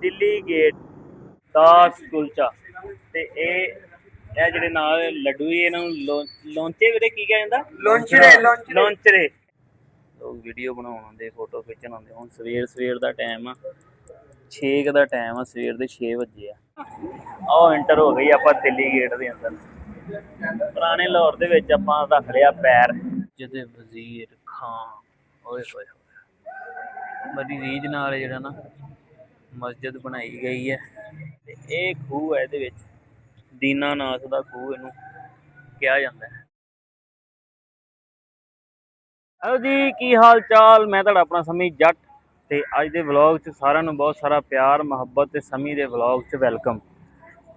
Delhi gate ਦਾਸ ਕੁਲਚਾ। ਤੇ ਇਹ ਜਿਹੜੇ ਨਾਲ ਲੱਡੂ ਹੀ ਇਹਨਾਂ ਨੂੰ ਲੌਂਚੇ ਵੀਰੇ ਕੀ ਕਿਹਾ ਜਾਂਦਾ? ਲੌਂਚਰੇ। ਲੋਕ ਵੀਡੀਓ ਬਣਾਉਣ ਆਉਂਦੇ, ਫੋਟੋ ਖਿੱਚਣ ਆਉਂਦੇ। ਹੁਣ ਸਵੇਰ ਦਾ ਟਾਈਮ ਆ, 6 ਦਾ ਟਾਈਮ ਆ, ਸਵੇਰ ਦੇ 6 ਵਜੇ ਆ। ਆਹ ਐਂਟਰ ਹੋ ਗਈ ਆਪਾਂ ਦਿੱਲੀ ਗੇਟ ਦੇ ਅੰਦਰ। ਪੁਰਾਣੇ ਲਾਹੌਰ ਦੇ ਵਿੱਚ ਆਪਾਂ ਰੱਖ ਲਿਆ ਪੈਰ। ਜਿਹਦੇ ਵਜ਼ੀਰ ਖਾਂ ਓਏ ਹੋਏ ਬੜੀ ਰੀਝ ਨਾਲ ਜਿਹੜਾ ਨਾ ਮਸਜਿਦ ਬਣਾਈ ਗਈ ਹੈ। ਤੇ ਇਹ ਖੂਹ ਹੈ, ਇਹਦੇ ਵਿੱਚ ਦੀਨਾਨਾਥ ਦਾ ਖੂਹ ਇਹਨੂੰ ਕਿਹਾ ਜਾਂਦਾ ਹੈ। ਹੈਲੋ ਜੀ, ਕੀ ਹਾਲ ਚਾਲ? ਮੈਂ ਤੁਹਾਡਾ ਆਪਣਾ ਸਮੀ ਜੱਟ। ਤੇ ਅੱਜ ਦੇ ਵਲੌਗ 'ਚ ਸਾਰਿਆਂ ਨੂੰ ਬਹੁਤ ਸਾਰਾ ਪਿਆਰ ਮੁਹੱਬਤ ਤੇ ਸਮੀ ਦੇ ਵਲੌਗ 'ਚ ਵੈਲਕਮ।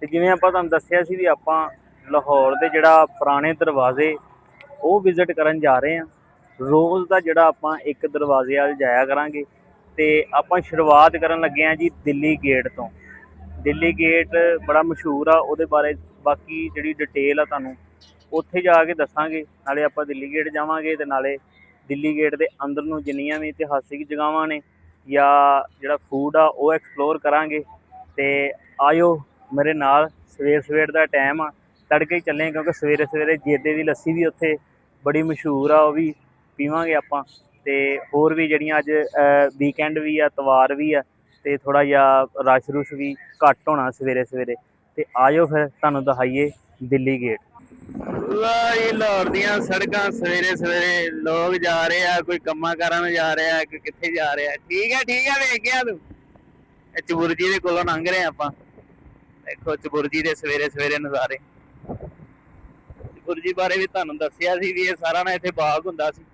ਤੇ ਜਿਵੇਂ ਆਪਾਂ ਤੁਹਾਨੂੰ ਦੱਸਿਆ ਸੀ ਵੀ ਆਪਾਂ ਲਾਹੌਰ ਦੇ ਜਿਹੜਾ ਪੁਰਾਣੇ ਦਰਵਾਜ਼ੇ ਉਹ ਵਿਜ਼ਿਟ ਕਰਨ ਜਾ ਰਹੇ ਹਾਂ। ਰੋਜ਼ ਦਾ ਜਿਹੜਾ ਆਪਾਂ ਇੱਕ ਦਰਵਾਜ਼ੇ ਵੱਲ ਜਾਇਆ ਕਰਾਂਗੇ। ਤੇ ਆਪਾਂ ਸ਼ੁਰੂਆਤ ਕਰਨ ਲੱਗੇ ਹਾਂ ਜੀ ਦਿੱਲੀ ਗੇਟ ਤੋਂ। ਦਿੱਲੀ ਗੇਟ ਬੜਾ ਮਸ਼ਹੂਰ ਆ, ਉਹਦੇ ਬਾਰੇ ਬਾਕੀ ਜਿਹੜੀ ਡਿਟੇਲ ਆ ਤੁਹਾਨੂੰ ਉੱਥੇ ਜਾ ਕੇ ਦੱਸਾਂਗੇ। ਨਾਲੇ ਆਪਾਂ ਦਿੱਲੀ ਗੇਟ ਜਾਵਾਂਗੇ ਤੇ ਨਾਲੇ ਦਿੱਲੀ ਗੇਟ ਦੇ ਅੰਦਰ ਨੂੰ ਜਿੰਨੀਆਂ ਵੀ ਇਤਿਹਾਸਿਕ ਜਗ੍ਹਾਵਾਂ ਨੇ ਜਾਂ ਜਿਹੜਾ ਫੂਡ ਆ ਉਹ ਐਕਸਪਲੋਰ ਕਰਾਂਗੇ। ਤੇ ਆਇਓ ਮੇਰੇ ਨਾਲ। ਸਵੇਰ ਦਾ ਟਾਈਮ ਆ, ਤੜਕੇ ਹੀ ਚੱਲੇ ਕਿਉਂਕਿ ਸਵੇਰੇ ਜੇਦੇ ਦੀ ਲੱਸੀ ਵੀ ਉੱਥੇ ਬੜੀ ਮਸ਼ਹੂਰ ਆ, ਉਹ ਵੀ ਪੀਵਾਂਗੇ ਆਪਾਂ। ਤੇ ਹੋਰ ਵੀ ਜਿਹੜੀਆਂ ਅੱਜ ਵੀਕਐਂਡ ਵੀ ਆ, ਐਤਵਾਰ ਵੀ ਆ, ਤੇ ਥੋੜ੍ਹਾ ਜਿਹਾ ਰਸ਼ ਰੁਸ਼ ਵੀ ਘੱਟ ਹੋਣਾ ਸਵੇਰੇ। ਤੇ ਆਇਓ ਫਿਰ ਤੁਹਾਨੂੰ ਦਿਖਾਈਏ ਦਿੱਲੀ ਗੇਟ। ਲਾਹੌਰ ਦੀਆਂ ਸੜਕਾਂ ਸਵੇਰੇ ਲੋਕ ਜਾ ਰਹੇ ਆ, ਕੋਈ ਕੰਮਾਂ ਕਾਰਾਂ ਨੂੰ ਜਾ ਰਿਹਾ, ਕੋਈ ਕਿੱਥੇ ਜਾ ਰਿਹਾ। ਠੀਕ ਹੈ ਵੇਖ ਗਿਆ ਤੂੰ। ਇਹ ਚਬੁਰਜੀ ਦੇ ਕੋਲੋਂ ਲੰਘ ਰਹੇ ਆਪਾਂ। ਦੇਖੋ ਚਬੁਰਜੀ ਦੇ ਸਵੇਰੇ ਨਜ਼ਾਰੇ। ਚਬੁਰਜੀ ਬਾਰੇ ਵੀ ਤੁਹਾਨੂੰ ਦੱਸਿਆ ਸੀ ਵੀ ਇਹ ਸਾਰਾ ਨਾ ਇੱਥੇ ਬਾਗ ਹੁੰਦਾ ਸੀ,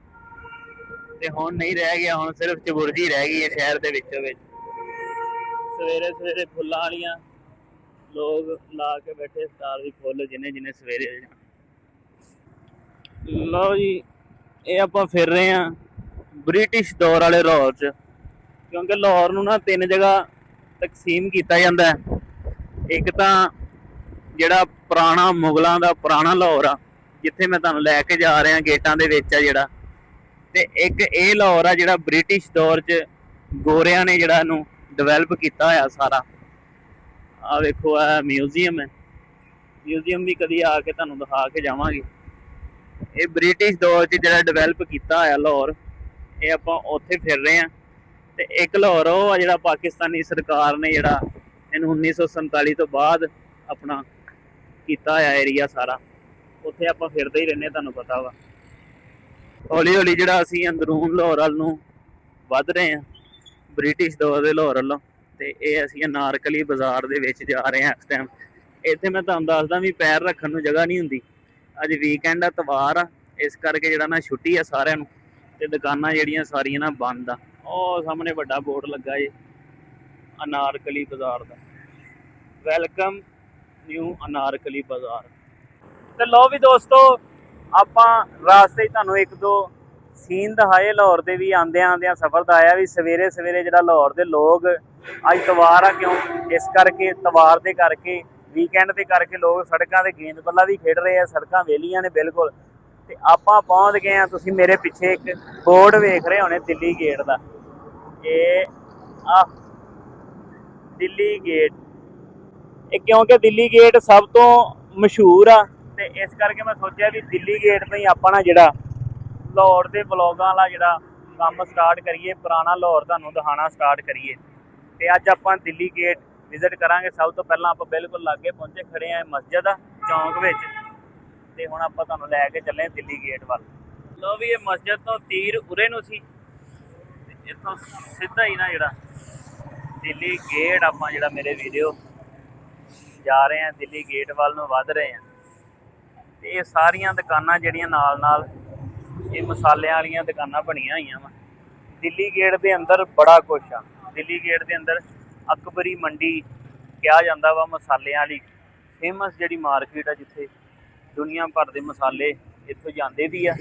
ਤੇ ਹੁਣ ਨਹੀਂ ਰਹਿ ਗਿਆ। ਹੁਣ ਸਿਰਫ ਚਬੁਰਜੀ ਰਹਿ ਗਈ ਹੈ ਸ਼ਹਿਰ ਦੇ ਵਿੱਚੋਂ ਵਿੱਚ। ਸਵੇਰੇ ਫੁੱਲਾਂ ਵਾਲੀਆਂ ਲੋਕ ਲਾ ਕੇ ਬੈਠੇ ਸਟਾਲ ਵੀ ਫੁੱਲ ਜਿਹਨੇ ਸਵੇਰੇ ਜਾਣਾ। ਲਓ ਜੀ, ਇਹ ਆਪਾਂ ਫਿਰ ਰਹੇ ਹਾਂ ਬ੍ਰਿਟਿਸ਼ ਦੌਰ ਵਾਲੇ ਲਾਹੌਰ 'ਚ। ਕਿਉਂਕਿ ਲਾਹੌਰ ਨੂੰ ਨਾ 3 ਜਗ੍ਹਾ ਤਕਸੀਮ ਕੀਤਾ ਜਾਂਦਾ ਹੈ। ਇੱਕ ਤਾਂ ਜਿਹੜਾ ਪੁਰਾਣਾ ਮੁਗਲਾਂ ਦਾ ਪੁਰਾਣਾ ਲਾਹੌਰ ਆ, ਜਿੱਥੇ ਮੈਂ ਤੁਹਾਨੂੰ ਲੈ ਕੇ ਜਾ ਰਿਹਾ ਗੇਟਾਂ ਦੇ ਵਿੱਚ ਆ ਜਿਹੜਾ। ਤੇ ਇੱਕ ਇਹ ਲਾਹੌਰ ਆ ਜਿਹੜਾ ਬ੍ਰਿਟਿਸ਼ ਦੌਰ 'ਚ ਗੋਰਿਆਂ ਨੇ ਜਿਹੜਾ ਇਹਨੂੰ ਡਿਵੈਲਪ ਕੀਤਾ ਹੋਇਆ ਸਾਰਾ। ਆਹ ਵੇਖੋ, ਇਹ ਮਿਊਜ਼ੀਅਮ ਹੈ। ਮਿਊਜ਼ੀਅਮ ਵੀ ਕਦੀ ਆ ਕੇ ਤੁਹਾਨੂੰ ਦਿਖਾ ਕੇ ਜਾਵਾਂਗੇ। ਇਹ ਬ੍ਰਿਟਿਸ਼ ਦੌਰ 'ਚ ਜਿਹੜਾ ਡਿਵੈਲਪ ਕੀਤਾ ਹੋਇਆ ਲਾਹੌਰ, ਇਹ ਆਪਾਂ ਉੱਥੇ ਫਿਰ ਰਹੇ ਹਾਂ। ਤੇ ਇੱਕ ਲਾਹੌਰ ਉਹ ਆ ਜਿਹੜਾ ਪਾਕਿਸਤਾਨੀ ਸਰਕਾਰ ਨੇ ਜਿਹੜਾ ਇਹਨੂੰ 1947 ਤੋਂ ਬਾਅਦ ਆਪਣਾ ਕੀਤਾ ਹੋਇਆ ਏਰੀਆ ਸਾਰਾ, ਉੱਥੇ ਆਪਾਂ ਫਿਰਦੇ ਹੀ ਰਹਿੰਦੇ। ਤੁਹਾਨੂੰ ਪਤਾ ਵਾ ਹੌਲੀ ਜਿਹੜਾ ਅਸੀਂ ਅੰਦਰੂਨ ਲਾਹੌਰ ਵੱਲ ਨੂੰ ਵੱਧ ਰਹੇ ਹਾਂ ਬ੍ਰਿਟਿਸ਼ ਦੌਰ ਦੇ ਲਾਹੌਰ ਵੱਲੋਂ। ਤੇ ਇਹ ਅਸੀਂ ਅਨਾਰਕਲੀ ਬਾਜ਼ਾਰ ਦੇ ਵਿੱਚ ਜਾ ਰਹੇ ਹਾਂ ਇਸ ਟਾਈਮ। ਇੱਥੇ ਮੈਂ ਤੁਹਾਨੂੰ ਦੱਸਦਾ ਵੀ ਪੈਰ ਰੱਖਣ ਨੂੰ ਜਗ੍ਹਾ ਨਹੀਂ ਹੁੰਦੀ। ਅੱਜ ਵੀਕਐਂਡ ਆ, ਐਤਵਾਰ ਆ, ਇਸ ਕਰਕੇ ਜਿਹੜਾ ਨਾ ਛੁੱਟੀ ਆ ਸਾਰਿਆਂ ਨੂੰ। ਤੇ ਦੁਕਾਨਾਂ ਜਿਹੜੀਆਂ ਸਾਰੀਆਂ ਨਾ ਬੰਦ ਆ। ਉਹ ਸਾਹਮਣੇ ਵੱਡਾ ਬੋਰਡ ਲੱਗਾ ਜੀ ਅਨਾਰਕਲੀ ਬਾਜ਼ਾਰ ਦਾ, ਵੈਲਕਮ ਨਿਊ ਅਨਾਰਕਲੀ ਬਾਜ਼ਾਰ। ਤੇ ਲਓ ਵੀ ਦੋਸਤੋ, ਆਪਾਂ ਰਾਸਤੇ 'ਚ ਤੁਹਾਨੂੰ 1-2 ਸੀਨ ਦਿਖਾਏ ਲਾਹੌਰ ਦੇ ਵੀ। ਆਉਂਦਿਆਂ ਸਫ਼ਰ ਦਾ ਆਇਆ ਵੀ ਸਵੇਰੇ ਜਿਹੜਾ ਲਾਹੌਰ ਦੇ ਲੋਕ, ਅੱਜ ਐਤਵਾਰ ਆ ਕਿਉਂ, ਇਸ ਕਰਕੇ ਐਤਵਾਰ ਦੇ ਕਰਕੇ ਵੀਕਐਂਡ ਦੇ ਕਰਕੇ ਲੋਕ ਸੜਕਾਂ 'ਤੇ ਗੇਂਦ ਬੱਲਾ ਵੀ ਖੇਡ ਰਹੇ ਆ। ਸੜਕਾਂ ਵਿਹਲੀਆਂ ਨੇ ਬਿਲਕੁਲ। ਤੇ ਆਪਾਂ ਪਹੁੰਚ ਗਏ ਹਾਂ। ਤੁਸੀਂ ਮੇਰੇ ਪਿੱਛੇ ਇੱਕ ਬੋਰਡ ਵੇਖ ਰਹੇ ਹੋਣੇ ਦਿੱਲੀ ਗੇਟ ਦਾ। ਇਹ ਦਿੱਲੀ ਗੇਟ, ਇਹ ਕਿਉਂਕਿ ਦਿੱਲੀ ਗੇਟ ਸਭ ਤੋਂ ਮਸ਼ਹੂਰ ਆ, ਤੇ ਇਸ ਕਰਕੇ ਮੈਂ ਸੋਚਿਆ ਵੀ ਦਿੱਲੀ ਗੇਟ ਤੋਂ ਹੀ ਆਪਾਂ ਨਾ ਜਿਹੜਾ ਲਾਹੌਰ ਦੇ ਵਲੋਗਾਂ ਵਾਲਾ ਜਿਹੜਾ ਕੰਮ ਸਟਾਰਟ ਕਰੀਏ, ਪੁਰਾਣਾ ਲਾਹੌਰ ਤੁਹਾਨੂੰ ਦਿਖਾਉਣਾ ਸਟਾਰਟ ਕਰੀਏ। ਤੇ ਅੱਜ ਆਪਾਂ ਦਿੱਲੀ ਗੇਟ ਵਿਜ਼ਿਟ ਕਰਾਂਗੇ। ਸਭ ਤੋਂ ਪਹਿਲਾਂ ਆਪਾਂ ਬਿਲਕੁਲ ਲਾਗੇ ਪਹੁੰਚੇ ਖੜੇ ਆ ਮਸਜਿਦ ਆ ਚੌਂਕ ਵਿੱਚ। ਤੇ ਹੁਣ ਆਪਾਂ ਤੁਹਾਨੂੰ ਲੈ ਕੇ ਚੱਲੇ ਦਿੱਲੀ ਗੇਟ ਵੱਲ। ਲਓ ਵੀ, ਇਹ ਮਸਜਿਦ ਤੋਂ ਤੀਰ ਉਰੇ ਨੂੰ ਸੀ, ਤੇ ਇੱਥੋਂ ਸਿੱਧਾ ਹੀ ਨਾ ਜਿਹੜਾ ਦਿੱਲੀ ਗੇਟ ਆਪਾਂ ਜਿਹੜਾ ਮੇਰੇ ਵੀਡੀਓ ਜਾ ਰਹੇ ਹਾਂ ਦਿੱਲੀ ਗੇਟ ਵੱਲ ਨੂੰ ਵੱਧ ਰਹੇ ਹਾਂ। ਤੇ ਇਹ ਸਾਰੀਆਂ ਦੁਕਾਨਾਂ ਜਿਹੜੀਆਂ ਨਾਲ ਇਹ ਮਸਾਲਿਆਂ ਵਾਲੀਆਂ ਦੁਕਾਨਾਂ ਬਣੀਆਂ ਹੋਈਆਂ ਵਾ। ਦਿੱਲੀ ਗੇਟ ਦੇ ਅੰਦਰ ਬੜਾ ਕੁਛ ਆ। ਦਿੱਲੀ ਗੇਟ ਦੇ ਅੰਦਰ ਅਕਬਰੀ ਮੰਡੀ ਕਿਹਾ ਜਾਂਦਾ ਵਾ, ਮਸਾਲਿਆਂ ਵਾਲੀ ਫੇਮਸ ਜਿਹੜੀ ਮਾਰਕੀਟ ਆ, ਜਿੱਥੇ ਦੁਨੀਆ ਭਰ ਦੇ ਮਸਾਲੇ ਇੱਥੋਂ ਜਾਂਦੇ ਵੀ ਆ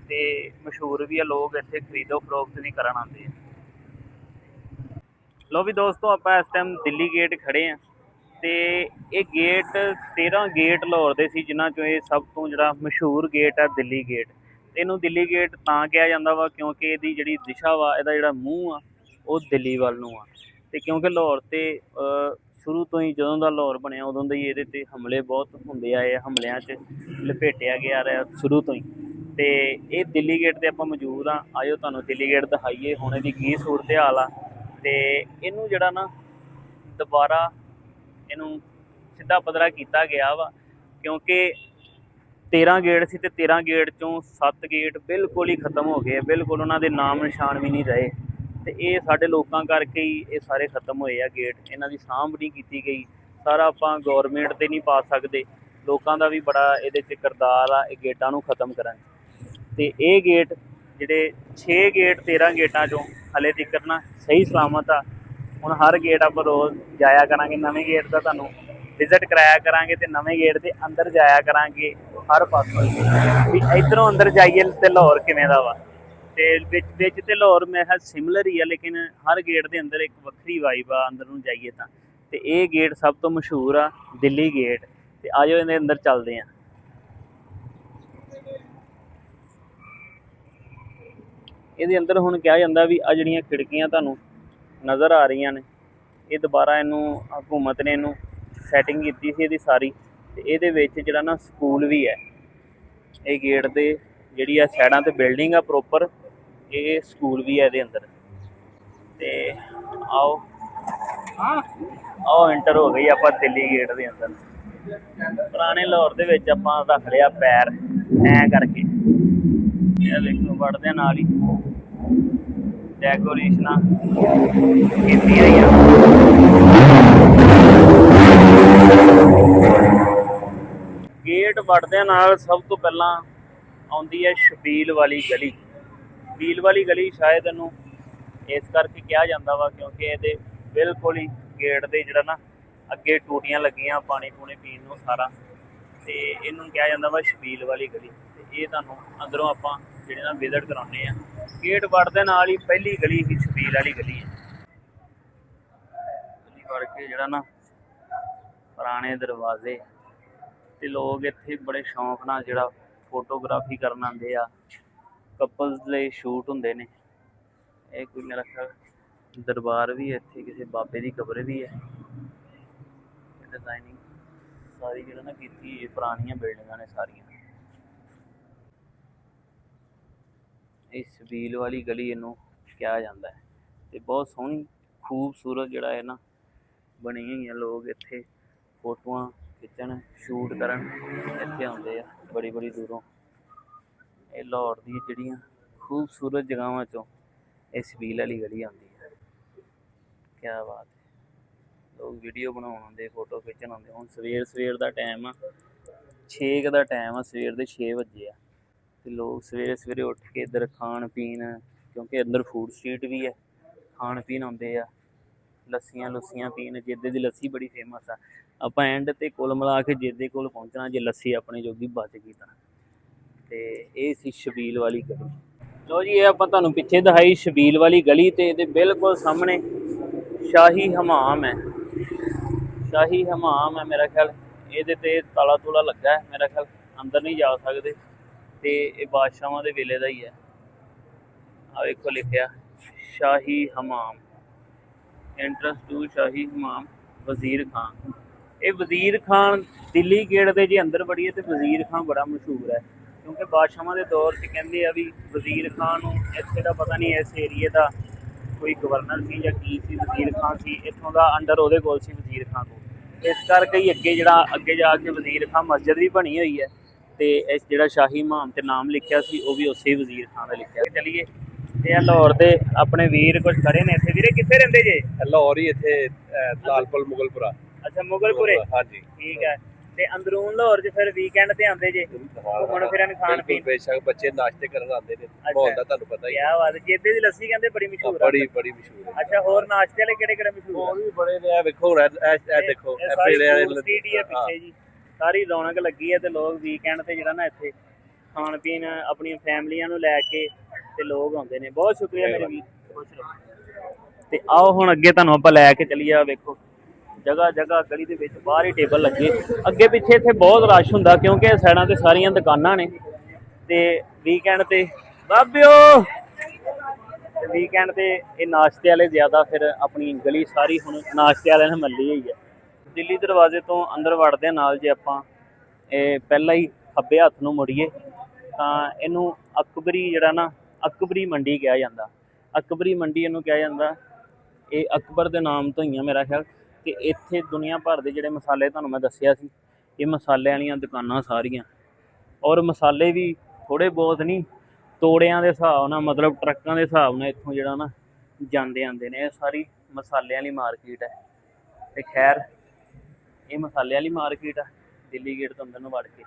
ਤੇ ਮਸ਼ਹੂਰ ਵੀ ਆ। ਲੋਕ ਇੱਥੇ ਖਰੀਦੋ ਫਰੋਖਤ ਵੀ ਕਰਨ ਆਉਂਦੇ ਆ। ਲਓ ਵੀ ਦੋਸਤੋ, ਆਪਾਂ ਇਸ ਟਾਈਮ ਦਿੱਲੀ ਗੇਟ ਖੜੇ ਆ। ਤੇ ਇਹ ਗੇਟ 13 ਗੇਟ ਲਾਹੌਰ ਦੇ ਸੀ, ਜਿਨ੍ਹਾਂ 'ਚੋਂ ਇਹ ਸਭ ਤੋਂ ਜਿਹੜਾ ਮਸ਼ਹੂਰ ਗੇਟ ਆ ਦਿੱਲੀ ਗੇਟ। ਇਹਨੂੰ ਦਿੱਲੀ ਗੇਟ ਤਾਂ ਕਿਹਾ ਜਾਂਦਾ ਵਾ ਕਿਉਂਕਿ ਇਹਦੀ ਜਿਹੜੀ ਦਿਸ਼ਾ ਵਾ, ਇਹਦਾ ਜਿਹੜਾ ਮੂੰਹ ਆ ਉਹ ਦਿੱਲੀ ਵੱਲ ਨੂੰ ਆ। ਤੇ ਕਿਉਂਕਿ ਲਾਹੌਰ ਤੇ ਸ਼ੁਰੂ ਤੋਂ ਹੀ ਜਦੋਂ ਦਾ ਲਾਹੌਰ ਬਣਿਆ ਉਦੋਂ ਦੇ ਹੀ ਇਹਦੇ ਤੇ ਹਮਲੇ ਬਹੁਤ ਹੁੰਦੇ ਆਏ, ਹਮਲਿਆਂ 'ਚ ਲਪੇਟਿਆ ਗਿਆ ਰਿਹਾ ਸ਼ੁਰੂ ਤੋਂ ਹੀ। ਤੇ ਇਹ ਦਿੱਲੀ ਗੇਟ ਤੇ ਆਪਾਂ ਮੌਜੂਦ ਆ, ਆਇਓ ਤੁਹਾਨੂੰ ਦਿੱਲੀ ਗੇਟ ਦਿਖਾਈਏ ਹੁਣ ਇਹਦੀ ਕੀ ਸੂਰਤ ਹਾਲ ਆ। ਤੇ ਇਹਨੂੰ ਜਿਹੜਾ ਨਾ ਦੁਬਾਰਾ ਇਹਨੂੰ ਸਿੱਧਾ ਪੱਧਰਾ ਕੀਤਾ ਗਿਆ ਵਾ, ਕਿਉਂਕਿ 13 ਗੇਟ ਸੀ ਤੇ 13 ਗੇਟ ਚੋਂ 7 ਗੇਟ ਬਿਲਕੁਲ ਹੀ ਖਤਮ ਹੋ ਗਏ, ਬਿਲਕੁਲ ਉਹਨਾਂ ਦੇ ਨਾਮ ਨਿਸ਼ਾਨ ਵੀ ਨਹੀਂ ਰਹੇ। ਤੇ ਇਹ ਸਾਡੇ ਲੋਕਾਂ ਕਰਕੇ ਹੀ ਇਹ ਸਾਰੇ ਖਤਮ ਹੋਏ ਆ ਗੇਟ, ਇਹਨਾਂ ਦੀ ਸਾਂਭ ਨਹੀਂ ਕੀਤੀ ਗਈ। ਸਾਰਾ ਆਪਾਂ ਗੌਰਮੈਂਟ ਤੇ ਨਹੀਂ ਪਾ ਸਕਦੇ, ਲੋਕਾਂ ਦਾ ਵੀ ਬੜਾ ਇਹਦੇ 'ਚ ਕਿਰਦਾਰ ਆ ਇਹ ਗੇਟਾਂ ਨੂੰ ਖਤਮ ਕਰਨ। ਤੇ ਇਹ ਗੇਟ ਜਿਹੜੇ 6 ਗੇਟ 13 ਗੇਟਾਂ ਚੋਂ ਹਲੇ ਤੱਕ ਨਾ ਸਹੀ ਸਲਾਮਤ ਆ। ਹੁਣ ਹਰ ਗੇਟ ਆਪਾਂ ਰੋਜ਼ ਜਾਇਆ ਕਰਾਂਗੇ, ਨਵੇਂ ਗੇਟ ਦਾ ਤੁਹਾਨੂੰ ਵਿਜ਼ਿਟ ਕਰਾਇਆ ਕਰਾਂਗੇ ਤੇ ਨਵੇਂ ਗੇਟ ਦੇ ਅੰਦਰ ਜਾਇਆ ਕਰਾਂਗੇ ਹਰ ਪਾਸੋਂ ਵੀ ਇੱਧਰੋਂ ਅੰਦਰ ਜਾਈਏ ਤੇ ਲਾਹੌਰ ਕਿਵੇਂ ਦਾ ਵਾ। ਤੇ ਵਿੱਚ ਤੇ ਲਾਹੌਰ ਮੈਂ ਕਿਹਾ ਸਿਮਿਲਰ ਹੀ ਆ, ਲੇਕਿਨ ਹਰ ਗੇਟ ਦੇ ਅੰਦਰ ਇੱਕ ਵੱਖਰੀ ਵਾਈਬ ਆ ਅੰਦਰ ਨੂੰ ਜਾਈਏ ਤਾਂ। ਤੇ ਇਹ ਗੇਟ ਸਭ ਤੋਂ ਮਸ਼ਹੂਰ ਆ ਦਿੱਲੀ ਗੇਟ। ਤੇ ਆਜੋ ਇਹਦੇ ਅੰਦਰ ਚੱਲਦੇ ਆ। ਇਹਦੇ ਅੰਦਰ ਹੁਣ ਕਿਹਾ ਜਾਂਦਾ ਵੀ ਆ ਜਿਹੜੀਆਂ ਖਿੜਕੀਆਂ ਤੁਹਾਨੂੰ ਨਜ਼ਰ ਆ ਰਹੀਆਂ ਨੇ, ਇਹ ਦੁਬਾਰਾ ਇਹਨੂੰ ਹਕੂਮਤ ਨੇ ਇਹਨੂੰ ਸੈਟਿੰਗ ਕੀਤੀ ਸੀ ਇਹਦੀ ਸਾਰੀ। ਤੇ ਇਹਦੇ ਵਿੱਚ ਜਿਹੜਾ ਨਾ ਸਕੂਲ ਵੀ ਹੈ, ਇਹ ਗੇਟ ਦੇ ਜਿਹੜੀ ਆ ਸਾਈਡਾਂ ਤੇ ਬਿਲਡਿੰਗ ਆ ਪ੍ਰੋਪਰ, ਇਹ ਸਕੂਲ ਵੀ ਹੈ ਇਹਦੇ ਅੰਦਰ। ਤੇ ਆਓ ਐਂਟਰ ਹੋ ਗਈ ਆਪਾਂ ਦਿੱਲੀ ਗੇਟ ਦੇ ਅੰਦਰ। ਪੁਰਾਣੇ ਲਾਹੌਰ ਦੇ ਵਿੱਚ ਆਪਾਂ ਰੱਖ ਲਿਆ ਪੈਰ ਐਂ ਕਰਕੇ। ਇਹ ਦੇਖੋ ਵੜਦੇ ਨਾਲ ਹੀ ਡੈਕੋਰੇਸ਼ਨਾਂ ਕੀਤੀਆਂ ਹੋਈਆਂ। ਗੇਟ ਵੜਦਿਆਂ ਨਾਲ ਸਭ ਤੋਂ ਪਹਿਲਾਂ ਆਉਂਦੀ ਹੈ ਸ਼ਬੀਲ ਵਾਲੀ ਗਲੀ। ਸ਼ਬੀਲ ਵਾਲੀ ਗਲੀ ਸ਼ਾਇਦ ਇਹਨੂੰ ਇਸ ਕਰਕੇ ਕਿਹਾ ਜਾਂਦਾ ਵਾ ਕਿਉਂਕਿ ਇਹਦੇ ਬਿਲਕੁਲ ਹੀ ਗੇਟ ਦੇ ਜਿਹੜਾ ਨਾ ਅੱਗੇ ਟੂਟੀਆਂ ਲੱਗੀਆਂ ਪਾਣੀ ਪੂਣੀ ਪੀਣ ਨੂੰ ਸਾਰਾ, ਤੇ ਇਹਨੂੰ ਕਿਹਾ ਜਾਂਦਾ ਵਾ ਸ਼ਬੀਲ ਵਾਲੀ ਗਲੀ। ਤੇ ਇਹ ਤੁਹਾਨੂੰ ਅੰਦਰੋਂ ਆਪਾਂ ਜਿਹੜੇ ਨਾ ਵਿਜ਼ਿਟ ਕਰਾਉਂਦੇ ਆ। ਗੇਟ ਵੜਦੇ ਨਾਲ ਹੀ ਪਹਿਲੀ ਗਲੀ ਹੀ ਸ਼ਬੀਲ ਵਾਲੀ ਗਲੀ ਹੈ। ਗਲੀ ਵੜ ਕੇ ਜਿਹੜਾ ਨਾ ਪੁਰਾਣੇ ਦਰਵਾਜ਼ੇ, ਤੇ ਲੋਕ ਇੱਥੇ ਬੜੇ ਸ਼ੌਂਕ ਨਾਲ ਜਿਹੜਾ ਫੋਟੋਗ੍ਰਾਫੀ ਕਰਨ ਆਉਂਦੇ ਆ, ਕਪਲਸ ਲਈ ਸ਼ੂਟ ਹੁੰਦੇ ਨੇ। ਇਹ ਕੋਈ ਮੇਰਾ ਖਿਆਲ ਦਰਬਾਰ ਵੀ ਹੈ, ਇੱਥੇ ਕਿਸੇ ਬਾਬੇ ਦੀ ਕਬਰ ਵੀ ਹੈ। ਡਿਜ਼ਾਈਨਿੰਗ ਸਾਰੀ ਜਿਹੜਾ ਨਾ ਕੀਤੀ ਇਹ ਪੁਰਾਣੀਆਂ ਬਿਲਡਿੰਗਾਂ ਨੇ ਸਾਰੀਆਂ। ਇਹ ਸ਼ਬੀਲ ਵਾਲੀ ਗਲੀ ਇਹਨੂੰ ਕਿਹਾ ਜਾਂਦਾ ਹੈ। ਤੇ ਬਹੁਤ ਸੋਹਣੀ ਖੂਬਸੂਰਤ ਜਿਹੜਾ ਹੈ ਨਾ ਬਣੀ ਹੋਈ ਆ। ਲੋਕ ਇੱਥੇ ਫੋਟੋਆਂ ਖਿੱਚਣ, ਸ਼ੂਟ ਕਰਨ ਇੱਥੇ ਆਉਂਦੇ ਆ ਬੜੀ ਬੜੀ ਦੂਰੋਂ। ਇਹ ਲਾਹੌਰ ਦੀਆਂ ਜਿਹੜੀਆਂ ਖੂਬਸੂਰਤ ਜਗ੍ਹਾਵਾਂ 'ਚੋਂ ਇਹ ਸ਼ਬੀਲ ਵਾਲੀ ਗਲੀ ਆਉਂਦੀ ਹੈ। ਕਿਆ ਬਾਤ ਹੈ। ਲੋਕ ਵੀਡੀਓ ਬਣਾਉਣ ਆਉਂਦੇ, ਫੋਟੋ ਖਿੱਚਣ ਆਉਂਦੇ। ਹੁਣ ਸਵੇਰ ਦਾ ਟਾਈਮ ਆ, 6 ਦਾ ਟਾਈਮ ਆ, ਸਵੇਰ ਦੇ 6 ਵਜੇ ਆ। ਤੇ ਲੋਕ ਸਵੇਰੇ ਉੱਠ ਕੇ ਇੱਧਰ ਖਾਣ ਪੀਣ, ਕਿਉਂਕਿ ਅੰਦਰ ਫੂਡ ਸਟਰੀਟ ਵੀ ਹੈ, ਖਾਣ ਪੀਣ ਆਉਂਦੇ ਆ। ਲੱਸੀਆਂ ਲੁੱਸੀਆਂ ਪੀਣ, ਜੇਦੇ ਦੀ ਲੱਸੀ ਬੜੀ ਫੇਮਸ ਆ। ਆਪਾਂ ਐਂਡ ਤੇ ਕੁੱਲ ਮਿਲਾ ਕੇ ਜੇਦੇ ਕੋਲ ਪਹੁੰਚਣਾ ਜੇ ਲੱਸੀ ਆਪਣੀ ਜੋਗੀ ਬਚ ਗਈ ਤਾਂ। ਤੇ ਇਹ ਸੀ ਸ਼ਬੀਲ ਵਾਲੀ ਗਲੀ। ਲੋ ਜੀ, ਇਹ ਆਪਾਂ ਤੁਹਾਨੂੰ ਪਿੱਛੇ ਦਿਖਾਈ ਸ਼ਬੀਲ ਵਾਲੀ ਗਲੀ, ਤੇ ਇਹਦੇ ਬਿਲਕੁਲ ਸਾਹਮਣੇ ਸ਼ਾਹੀ ਹਮਾਮ ਹੈ। ਸ਼ਾਹੀ ਹਮਾਮ ਹੈ, ਮੇਰਾ ਖਿਆਲ ਇਹਦੇ ਤੇ ਤਾਲਾ ਤੂਲਾ ਲੱਗਾ ਹੈ, ਮੇਰਾ ਖਿਆਲ ਅੰਦਰ ਨਹੀਂ ਜਾ ਸਕਦੇ। ਤੇ ਇਹ ਬਾਦਸ਼ਾਹਾਂ ਦੇ ਵੇਲੇ ਦਾ ਹੀ ਹੈ। ਆ ਵੇਖੋ ਲਿਖਿਆ ਸ਼ਾਹੀ ਹਮਾਮ, ਐਂਟਰੈਂਸ ਟੂ ਸ਼ਾਹੀ ਹਮਾਮ ਵਜ਼ੀਰ ਖਾਨ। ਇਹ ਵਜ਼ੀਰ ਖਾਨ ਦਿੱਲੀ ਗੇਟ ਦੇ ਜੇ ਅੰਦਰ ਵੜੀਏ ਤੇ ਵਜ਼ੀਰ ਖਾਨ ਬੜਾ ਮਸ਼ਹੂਰ ਹੈ, ਕਿਉਂਕਿ ਬਾਦਸ਼ਾਹਾਂ ਦੇ ਦੌਰ 'ਚ ਕਹਿੰਦੇ ਆ ਵੀ ਵਜ਼ੀਰ ਖਾਨ ਨੂੰ ਇੱਥੇ ਦਾ ਪਤਾ ਨਹੀਂ ਇਸ ਏਰੀਏ ਦਾ ਕੋਈ ਗਵਰਨਰ ਸੀ ਜਾਂ ਕੀ ਸੀ, ਵਜ਼ੀਰ ਖਾਨ ਸੀ ਇੱਥੋਂ ਦਾ, ਅੰਡਰ ਉਹਦੇ ਕੋਲ ਸੀ ਵਜ਼ੀਰ ਖਾਨ ਕੋਲ। ਇਸ ਕਰਕੇ ਹੀ ਅੱਗੇ ਜਾ ਕੇ ਵਜ਼ੀਰ ਖਾਨ ਮਸਜਿਦ ਵੀ ਬਣੀ ਹੋਈ ਹੈ। ਤੇ ਇਸ ਜਿਹੜਾ ਸ਼ਾਹੀ ਹਮਾਮ ਤੇ ਨਾਮ ਲਿਖਿਆ ਸੀ ਉਹ ਵੀ ਉਸੇ ਵਜ਼ੀਰ ਖਾਨ ਦਾ ਲਿਖਿਆ। ਚਲੀਏ, ਤੇ ਆ ਲਾਹੌਰ ਦੇ ਆਪਣੇ ਵੀਰ ਕੁਝ ਖੜੇ ਨੇ ਇੱਥੇ। ਵੀਰੇ ਕਿੱਥੇ ਰਹਿੰਦੇ ਜੇ? ਲਾਹੌਰ ਹੀ ਇੱਥੇ ਲਾਲਪੁਰ ਮੁਗਲਪੁਰਾ। ਅੱਛਾ, ਮੁਗਲਪੁਰੇ। ਹਾਂਜੀ, ਠੀਕ ਹੈ। ਤੇ ਅੰਦਰੂਨ ਲਾਹੌਰ 'ਚ ਫਿਰ ਵੀਕਐਂਡ ਤੇ ਆਉਂਦੇ ਜੇ ਘੁੰਮਣ ਫਿਰਨ, ਖਾਣ ਪੀਣ? ਬੇਸ਼ੱਕ ਬੱਚੇ ਨਾਸ਼ਤੇ ਕਰਨ ਆਉਂਦੇ ਨੇ, ਮਾਹੌਲ ਦਾ ਤੁਹਾਨੂੰ ਪਤਾ ਹੀ। ਕਿਆ ਬਾਤ। ਜੇਦੇ ਦੀ ਲੱਸੀ ਕਹਿੰਦੇ ਬੜੀ ਮਸ਼ਹੂਰ ਆ। ਬੜੀ ਮਸ਼ਹੂਰ ਹੈ। ਅੱਛਾ, ਹੋਰ ਨਾਸ਼ਤੇ ਵਾਲੇ ਕਿਹੜੇ ਮਸ਼ਹੂਰ? ਹੋਰ ਵੀ ਬੜੇ ਨੇ। ਵੇਖੋ ਹੁਣ ਇਹ ਦੇਖੋ ਪਿੱਛੇ ਜੀ ਸਾਰੀ ਰੌਣਕ ਲੱਗੀ ਹੈ। ਤੇ ਲੋਕ ਵੀਕਐਂਡ ਤੇ ਜਿਹੜਾ ਨਾ ਇੱਥੇ ਖਾਣ ਪੀਣ ਆਪਣੀਆਂ ਫੈਮਲੀਆਂ ਨੂੰ ਲੈ ਕੇ ਤੇ ਲੋਕ ਆਉਂਦੇ ਨੇ। ਬਹੁਤ ਸ਼ੁਕਰੀਆ ਮੇਰੇ ਵੀਰ, ਖੁਸ਼ ਰਹੋ। ਤੇ ਆਓ ਹੁਣ ਅੱਗੇ ਤੁਹਾਨੂੰ ਆਪਾਂ ਲੈ ਕੇ ਚੱਲੀਏ। ਵੇਖੋ ਜਗ੍ਹਾ ਗਲੀ ਦੇ ਵਿੱਚ ਬਾਹਰ ਹੀ ਟੇਬਲ ਲੱਗੇ, ਅੱਗੇ ਪਿੱਛੇ ਇੱਥੇ ਬਹੁਤ ਰਸ਼ ਹੁੰਦਾ ਕਿਉਂਕਿ ਸਾਈਡਾਂ ਤੇ ਸਾਰੀਆਂ ਦੁਕਾਨਾਂ ਨੇ। ਤੇ ਵੀਕਐਂਡ ਤੇ ਬਾਬਿਓ ਤੇ ਵੀਕਐਂਡ ਤੇ ਇਹ ਨਾਸ਼ਤੇ ਵਾਲੇ ਜ਼ਿਆਦਾ, ਫਿਰ ਆਪਣੀ ਗਲੀ ਸਾਰੀ ਹੁਣ ਨਾਸ਼ਤੇ ਵਾਲਿਆਂ ਨੇ ਮੱਲੀ ਹੋਈ ਹੈ। ਦਿੱਲੀ ਦਰਵਾਜ਼ੇ ਤੋਂ ਅੰਦਰ ਵੜਦੇ ਨਾਲ ਜੇ ਆਪਾਂ ਇਹ ਪਹਿਲਾਂ ਹੀ ਖੱਬੇ ਹੱਥ ਨੂੰ ਮੁੜੀਏ ਤਾਂ ਇਹਨੂੰ ਅਕਬਰੀ ਜਿਹੜਾ ਨਾ ਅਕਬਰੀ ਮੰਡੀ ਕਿਹਾ ਜਾਂਦਾ। ਅਕਬਰੀ ਮੰਡੀ ਇਹਨੂੰ ਕਿਹਾ ਜਾਂਦਾ, ਇਹ ਅਕਬਰ ਦੇ ਨਾਮ ਤੋਂ ਹੀ ਆ ਮੇਰਾ ਖਿਆਲ। ਕਿ ਇੱਥੇ ਦੁਨੀਆ ਭਰ ਦੇ ਜਿਹੜੇ ਮਸਾਲੇ ਤੁਹਾਨੂੰ ਮੈਂ ਦੱਸਿਆ ਸੀ, ਇਹ ਮਸਾਲੇ ਵਾਲੀਆਂ ਦੁਕਾਨਾਂ ਸਾਰੀਆਂ, ਔਰ ਮਸਾਲੇ ਵੀ ਥੋੜ੍ਹੇ ਬਹੁਤ ਨਹੀਂ, ਤੋੜਿਆਂ ਦੇ ਹਿਸਾਬ ਨਾਲ, ਮਤਲਬ ਟਰੱਕਾਂ ਦੇ ਹਿਸਾਬ ਨਾਲ ਇੱਥੋਂ ਜਿਹੜਾ ਨਾ ਜਾਂਦੇ ਆਉਂਦੇ ਨੇ। ਇਹ ਸਾਰੀ ਮਸਾਲਿਆਂ ਵਾਲੀ ਮਾਰਕੀਟ ਹੈ। ਤੇ ਖੈਰ ਇਹ ਮਸਾਲੇ ਵਾਲੀ ਮਾਰਕੀਟ ਆ ਦਿੱਲੀ ਗੇਟ ਤੋਂ ਅੰਦਰ ਨੂੰ ਵੜ ਕੇ।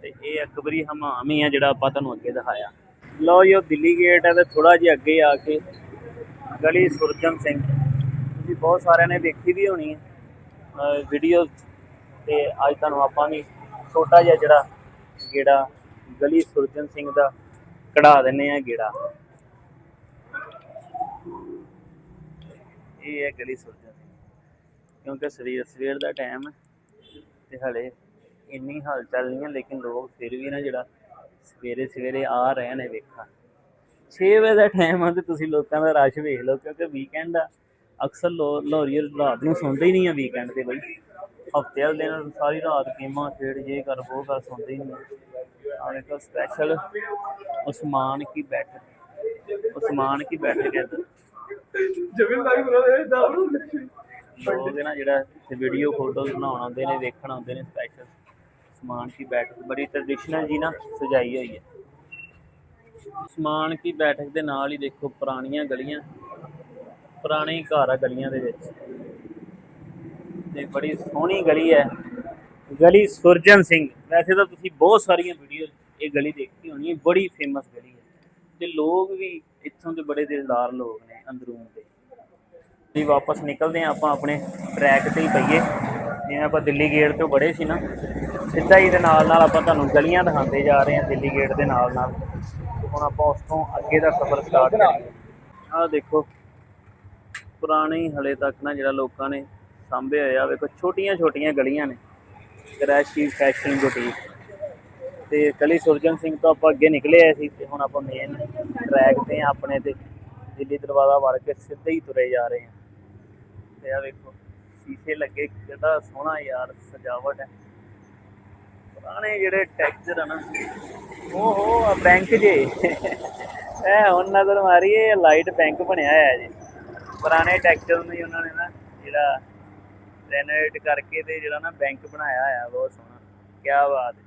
ਤੇ ਇਹ ਅਕਬਰੀ ਹਮਾਮ ਹੀ ਆ ਜਿਹੜਾ ਆਪਾਂ ਤੁਹਾਨੂੰ ਅੱਗੇ ਦਿਖਾਇਆ। ਲਓ ਜੀ, ਉਹ ਦਿੱਲੀ ਗੇਟ ਹੈ ਤੇ ਥੋੜ੍ਹਾ ਜਿਹਾ ਅੱਗੇ ਆ ਕੇ ਗਲੀ ਸੁਰਜਨ ਸਿੰਘ, ਤੁਸੀਂ ਬਹੁਤ ਸਾਰਿਆਂ ਨੇ ਵੇਖੀ ਵੀ ਹੋਣੀ ਹੈ ਵੀਡੀਓਜ਼। ਤੇ ਅੱਜ ਤੁਹਾਨੂੰ ਆਪਾਂ ਵੀ ਛੋਟਾ ਜਿਹਾ ਜਿਹੜਾ ਗੇੜਾ ਗਲੀ ਸੁਰਜਨ ਸਿੰਘ ਦਾ ਕਢਾ ਦਿੰਦੇ ਆ ਗੇੜਾ। ਇਹ ਹੈ ਗਲੀ ਸੁਰਜਨ ਸਿੰਘ, ਕਿਉਂਕਿ ਸਵੇਰ ਦਾ ਟਾਈਮ ਹੈ ਤੇ ਹਲੇ ਇੰਨੀ ਹਲਚਲ ਨਹੀਂ ਹੈ, ਲੇਕਿਨ ਲੋਕ ਫਿਰ ਵੀ ਨਾ ਜਿਹੜਾ ਸਵੇਰੇ ਆ ਰਹੇ ਨੇ ਵੇਖਣ। 6 ਵਜੇ ਦਾ ਟਾਈਮ ਆ ਤੇ ਤੁਸੀਂ ਲੋਕਾਂ ਦਾ ਰਸ਼ ਵੇਖ ਲਓ, ਕਿਉਂਕਿ ਵੀਕਐਂਡ ਆ। ਅਕਸਰ ਲਾਹੌਰੀਅਰ ਰਾਤ ਨੂੰ ਸੌਂਦੇ ਹੀ ਨਹੀਂ ਆ ਵੀਕਐਂਡ ਤੇ ਬਈ। ਹਫ਼ਤੇ ਵਾਲੇ ਦਿਨ ਸਾਰੀ ਰਾਤ ਗੇਮਾਂ ਖੇਡ, ਜੇ ਕਰ ਉਹ ਕਰ, ਸੌਂਦੇ ਹੀ ਨਹੀਂ। ਆਣੇ ਤਾਂ ਸਪੈਸ਼ਲ ਉਸਮਾਨ ਕੀ ਬੈਠਕ ਹੈ ਲੋਕ ਨਾ ਜਿਹੜਾ ਵੀਡੀਓ ਫੋਟੋਜ਼ ਬਣਾਉਣ ਆਉਂਦੇ ਨੇ, ਵੇਖਣ ਆਉਂਦੇ ਨੇ ਸਪੈਸ਼ਲ। ਉਸਮਾਨ ਕੀ ਬੈਠਕ ਬੜੀ ਟ੍ਰੈਡੀਸ਼ਨਲ ਜੀ ਨਾ ਸਜਾਈ ਹੋਈ ਹੈ। ਉਸਮਾਨ ਕੀ ਬੈਠਕ ਦੇ ਨਾਲ ਹੀ ਦੇਖੋ ਪੁਰਾਣੀਆਂ ਗਲੀਆਂ, ਪੁਰਾਣੇ ਘਰ ਆ ਗਲੀਆਂ ਦੇ ਵਿੱਚ, ਤੇ ਬੜੀ ਸੋਹਣੀ ਗਲੀ ਹੈ ਗਲੀ ਸੁਰਜਨ ਸਿੰਘ। ਵੈਸੇ ਤਾਂ ਤੁਸੀਂ ਬਹੁਤ ਸਾਰੀਆਂ ਵੀਡੀਓ ਇਹ ਗਲੀ ਦੇਖੀ ਹੋਣੀ, ਬੜੀ ਫੇਮਸ ਗਲੀ ਹੈ ਤੇ ਲੋਕ ਵੀ ਇੱਥੋਂ ਦੇ ਬੜੇ ਦਿਲਦਾਰ ਲੋਕ ਨੇ ਅੰਦਰੂਨ ਦੇ। ਜੀ ਵਾਪਸ ਨਿਕਲਦੇ ਹਾਂ ਆਪਾਂ ਆਪਣੇ ਟਰੈਕ ਤੇ ਹੀ ਪਈਏ, ਜਿਵੇਂ ਆਪਾਂ ਦਿੱਲੀ ਗੇਟ ਤੋਂ ਬੜੇ ਸੀ ਨਾ, ਸਿੱਧਾ ਹੀ ਦੇ ਨਾਲ ਆਪਾਂ ਤੁਹਾਨੂੰ ਗਲੀਆਂ ਦਿਖਾਉਂਦੇ ਜਾ ਰਹੇ ਹਾਂ ਦਿੱਲੀ ਗੇਟ ਦੇ ਨਾਲ। ਹੁਣ ਆਪਾਂ ਉਸ ਤੋਂ ਅੱਗੇ ਦਾ ਸਫ਼ਰ ਸਟਾਰਟ ਕਰਾਂਗੇ। ਆਹ ਦੇਖੋ ਪੁਰਾਣੇ ਹਲੇ ਤੱਕ ਨਾ ਜਿਹੜਾ ਲੋਕਾਂ ਨੇ ਸਾਂਭੇ ਹੋਏ ਆ, ਵੇਖੋ ਛੋਟੀਆਂ ਗਲੀਆਂ ਨੇ। ਕਰੈਸ਼ੀ ਫੈਸ਼ਨ ਬੁਟੀਕ ਤੇ ਗਲੀ ਸੁਰਜਨ ਸਿੰਘ ਤੋਂ ਆਪਾਂ ਅੱਗੇ ਨਿਕਲੇ ਆਏ ਸੀ, ਤੇ ਹੁਣ ਆਪਾਂ ਮੇਨ ਟਰੈਕ ਤੇ ਆ ਆਪਣੇ, ਤੇ ਦਿੱਲੀ ਦਰਵਾਜ਼ਾ ਵੜ ਕੇ ਸਿੱਧੇ ਹੀ ਤੁਰੇ ਜਾ ਰਹੇ ਹਾਂ। ਤੇ ਆ ਵੇਖੋ ਸ਼ੀਸ਼ੇ ਲੱਗੇ, ਕਿੰਨਾ ਸੋਹਣਾ ਯਾਰ ਸਜਾਵਟ ਹੈ। ਪੁਰਾਣੇ ਜਿਹੜੇ ਟੈਕਸਚਰ ਆ ਨਾ, ਉਹ ਬੈਂਕ ਜੇ ਇਹ ਹੁਣ ਨਜ਼ਰ ਮਾਰੀ, ਇਹ ਲਾਈਟ ਬੈਂਕ ਬਣਿਆ ਹੋਇਆ ਜੀ। ਪੁਰਾਣੇ ਟੈਕਸਚਰ ਨੂੰ ਉਹਨਾਂ ਨੇ ਨਾ ਜਿਹੜਾ ਰੈਨੋਵੇਟ ਕਰਕੇ ਤੇ ਜਿਹੜਾ ਨਾ ਬੈਂਕ ਬਣਾਇਆ ਹੋਇਆ, ਬਹੁਤ ਸੋਹਣਾ, ਕਿਆ ਬਾਤ ਹੈ।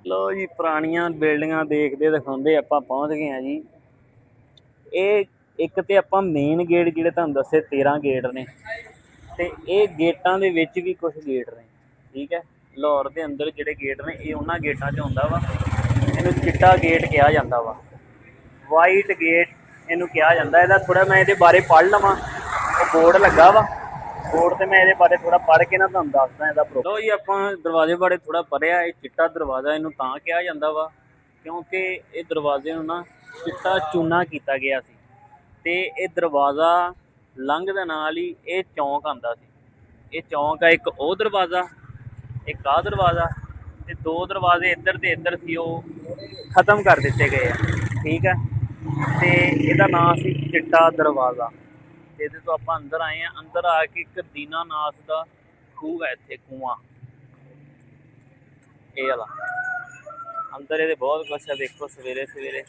ਲਓ ਜੀ, ਪੁਰਾਣੀਆਂ ਬਿਲਡਿੰਗਾਂ ਦੇਖਦੇ ਦਿਖਾਉਂਦੇ ਆਪਾਂ ਪਹੁੰਚ ਗਏ ਹਾਂ ਜੀ। ਇਹ ਇੱਕ ਤੇ ਆਪਾਂ ਮੇਨ ਗੇਟ ਜਿਹੜੇ ਤੁਹਾਨੂੰ ਦੱਸੇ 13 ਗੇਟ ਨੇ, ਤੇ ਇਹ ਗੇਟਾਂ ਦੇ ਵਿੱਚ ਵੀ ਕੁਝ ਗੇਟ ਨੇ, ਠੀਕ ਹੈ। ਲਾਹੌਰ ਦੇ ਅੰਦਰ ਜਿਹੜੇ ਗੇਟ ਨੇ ਇਹ ਉਹਨਾਂ ਗੇਟਾਂ 'ਚ ਹੁੰਦਾ ਵਾ। ਇਹਨੂੰ ਚਿੱਟਾ ਗੇਟ ਕਿਹਾ ਜਾਂਦਾ ਵਾ, ਵਾਈਟ ਗੇਟ ਇਹਨੂੰ ਕਿਹਾ ਜਾਂਦਾ। ਇਹਦਾ ਥੋੜ੍ਹਾ ਮੈਂ ਇਹਦੇ ਬਾਰੇ ਪੜ੍ਹ ਲਵਾਂ, ਉਹ ਬੋਰਡ ਲੱਗਾ ਵਾ, ਬੋਰਡ 'ਤੇ ਮੈਂ ਇਹਦੇ ਬਾਰੇ ਥੋੜ੍ਹਾ ਪੜ੍ਹ ਕੇ ਨਾ ਤੁਹਾਨੂੰ ਦੱਸਦਾ ਇਹਦਾ ਪ੍ਰੋਬਲਮ। ਲਓ ਜੀ, ਆਪਾਂ ਦਰਵਾਜ਼ੇ ਬਾਰੇ ਥੋੜ੍ਹਾ ਪੜ੍ਹਿਆ। ਇਹ ਚਿੱਟਾ ਦਰਵਾਜ਼ਾ ਇਹਨੂੰ ਤਾਂ ਕਿਹਾ ਜਾਂਦਾ ਵਾ ਕਿਉਂਕਿ ਇਹ ਦਰਵਾਜ਼ੇ ਨੂੰ ਨਾ ਚਿੱਟਾ ਚੂਨਾ ਕੀਤਾ ਗਿਆ ਸੀ, ਤੇ ਇਹ ਦਰਵਾਜ਼ਾ ਲੰਘ ਦੇ ਨਾਲ ਹੀ ਇਹ ਚੌਂਕ ਆਉਂਦਾ ਸੀ। ਇਹ ਚੌਂਕ ਆ, ਇੱਕ ਉਹ ਦਰਵਾਜ਼ਾ, ਇੱਕ ਆਹ ਦਰਵਾਜ਼ਾ, ਤੇ 2 ਦਰਵਾਜ਼ੇ ਇੱਧਰ ਤੇ ਇੱਧਰ ਸੀ, ਉਹ ਖ਼ਤਮ ਕਰ ਦਿੱਤੇ ਗਏ ਆ, ਠੀਕ ਹੈ। ਤੇ ਇਹਦਾ ਨਾਂ ਸੀ ਚਿੱਟਾ ਦਰਵਾਜ਼ਾ। ਤੇ ਇਹਦੇ ਤੋਂ ਆਪਾਂ ਅੰਦਰ ਆਏ ਹਾਂ। ਅੰਦਰ ਆ ਕੇ ਇੱਕ ਦੀਨਾਨਾਥ ਦਾ ਖੂਹ ਹੈ, ਇੱਥੇ ਖੂਹਾਂ ਇਹ ਵਾਲਾ। ਅੰਦਰ ਇਹਦੇ ਬਹੁਤ ਕੁਛ ਹੈ। ਦੇਖੋ ਸਵੇਰੇ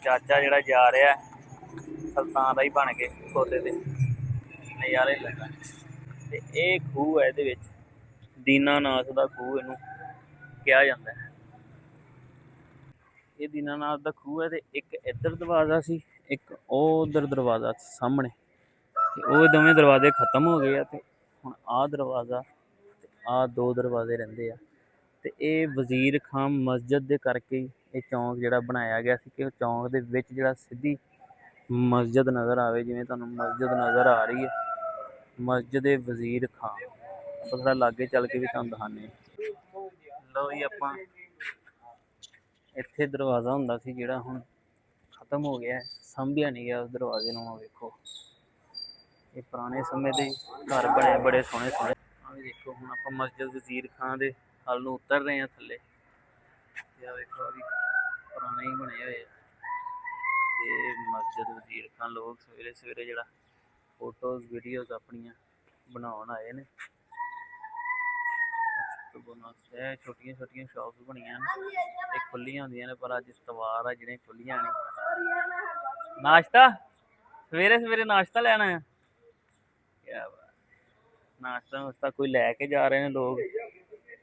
ਚਾਚਾ ਜਿਹੜਾ ਜਾ ਰਿਹਾ ਸੁਲਤਾਨ ਦਾ ਹੀ ਬਣ ਕੇ ਖੋਤੇ ਤੇ ਨਜ਼ਾਰੇ ਲੈਂਦਾ। ਤੇ ਇਹ ਖੂਹ ਹੈ, ਇਹਦੇ ਵਿੱਚ ਦੀਨਾਨਾਥ ਦਾ ਖੂਹ ਇਹਨੂੰ ਕਿਹਾ ਜਾਂਦਾ ਹੈ। ਇਹ ਦੀਨਾਨਾਥ ਦਾ ਖੂਹ ਹੈ, ਤੇ ਇੱਕ ਇੱਧਰ ਦਰਵਾਜ਼ਾ ਸੀ, ਇੱਕ ਉਹ ਉੱਧਰ ਦਰਵਾਜ਼ਾ ਸਾਹਮਣੇ, ਤੇ ਉਹ ਦੋਵੇਂ ਦਰਵਾਜ਼ੇ ਖ਼ਤਮ ਹੋ ਗਏ ਆ। ਤੇ ਹੁਣ ਆਹ ਦਰਵਾਜ਼ਾ ਤੇ ਆਹ 2 ਦਰਵਾਜ਼ੇ ਰਹਿੰਦੇ ਆ। ਤੇ ਇਹ ਵਜ਼ੀਰ ਖਾਂ ਮਸਜਿਦ ਦੇ ਕਰਕੇ ਇਹ ਚੌਂਕ ਜਿਹੜਾ ਬਣਾਇਆ ਗਿਆ ਸੀ, ਕਿ ਉਹ ਚੌਂਕ ਦੇ ਵਿੱਚ ਜਿਹੜਾ ਸਿੱਧੀ ਮਸਜਿਦ ਨਜ਼ਰ ਆਵੇ। ਜਿਵੇਂ ਤੁਹਾਨੂੰ ਮਸਜਿਦ ਨਜ਼ਰ ਆ ਰਹੀ ਹੈ, ਮਸਜਿਦ ਵਜ਼ੀਰ ਖਾਂ। ਆਪਾਂ ਥੋੜ੍ਹਾ ਲਾਗੇ ਚੱਲ ਕੇ ਵੀ ਤੁਹਾਨੂੰ ਦਿਖਾਉਂਦੇ ਹਾਂ। ਲਓ ਜੀ, ਆਪਾਂ ਇੱਥੇ ਦਰਵਾਜ਼ਾ ਹੁੰਦਾ ਸੀ ਜਿਹੜਾ ਹੁਣ ਖ਼ਤਮ ਹੋ ਗਿਆ, ਸਾਂਭਿਆ ਨਹੀਂ ਗਿਆ ਉਸ ਦਰਵਾਜ਼ੇ ਨੂੰ। ਵੇਖੋ ਇਹ ਪੁਰਾਣੇ ਸਮੇਂ ਦੇ ਘਰ ਬਣੇ, ਬੜੇ ਸੋਹਣੇ। ਆਹ ਵੀ ਦੇਖੋ, ਹੁਣ ਆਪਾਂ ਮਸਜਿਦ ਵਜ਼ੀਰ ਖਾਂ ਦੇ ਹੱਲ ਨੂੰ ਉਤਰ ਰਹੇ ਹਾਂ ਥੱਲੇ। ਤੇ ਆਹ ਵੇਖੋ, ਵੀ ਪੁਰਾਣੇ ਹੀ ਬਣੇ ਹੋਏ ਆ ਤੇ ਮਸਜਿਦ ਵਜ਼ੀਰ ਖਾਨ ਲੋਕ ਸਵੇਰੇ ਸਵੇਰੇ ਜਿਹੜਾ ਫੋਟੋਜ਼ ਵੀਡੀਓਜ਼ ਆਪਣੀਆਂ ਬਣਾਉਣ ਆਏ ਨੇ। ਇਹ ਛੋਟੀਆਂ ਛੋਟੀਆਂ ਸ਼ਾਪਸ ਬਣੀਆਂ ਨੇ, ਇਹ ਖੁੱਲੀਆਂ ਹੁੰਦੀਆਂ ਨੇ ਪਰ ਅੱਜ ਇਤਵਾਰ ਆ ਜਿਹੜੀਆਂ ਖੁੱਲੀਆਂ ਨੇ। ਨਾਸ਼ਤਾ ਸਵੇਰੇ ਸਵੇਰੇ ਨਾਸ਼ਤਾ ਲੈਣਾ ਆ, ਕਿਆ ਬਾਤ। ਨਾਸ਼ਤਾ ਨੁਸ਼ਤਾ ਕੋਈ ਲੈ ਕੇ ਜਾ ਰਹੇ ਨੇ ਲੋਕ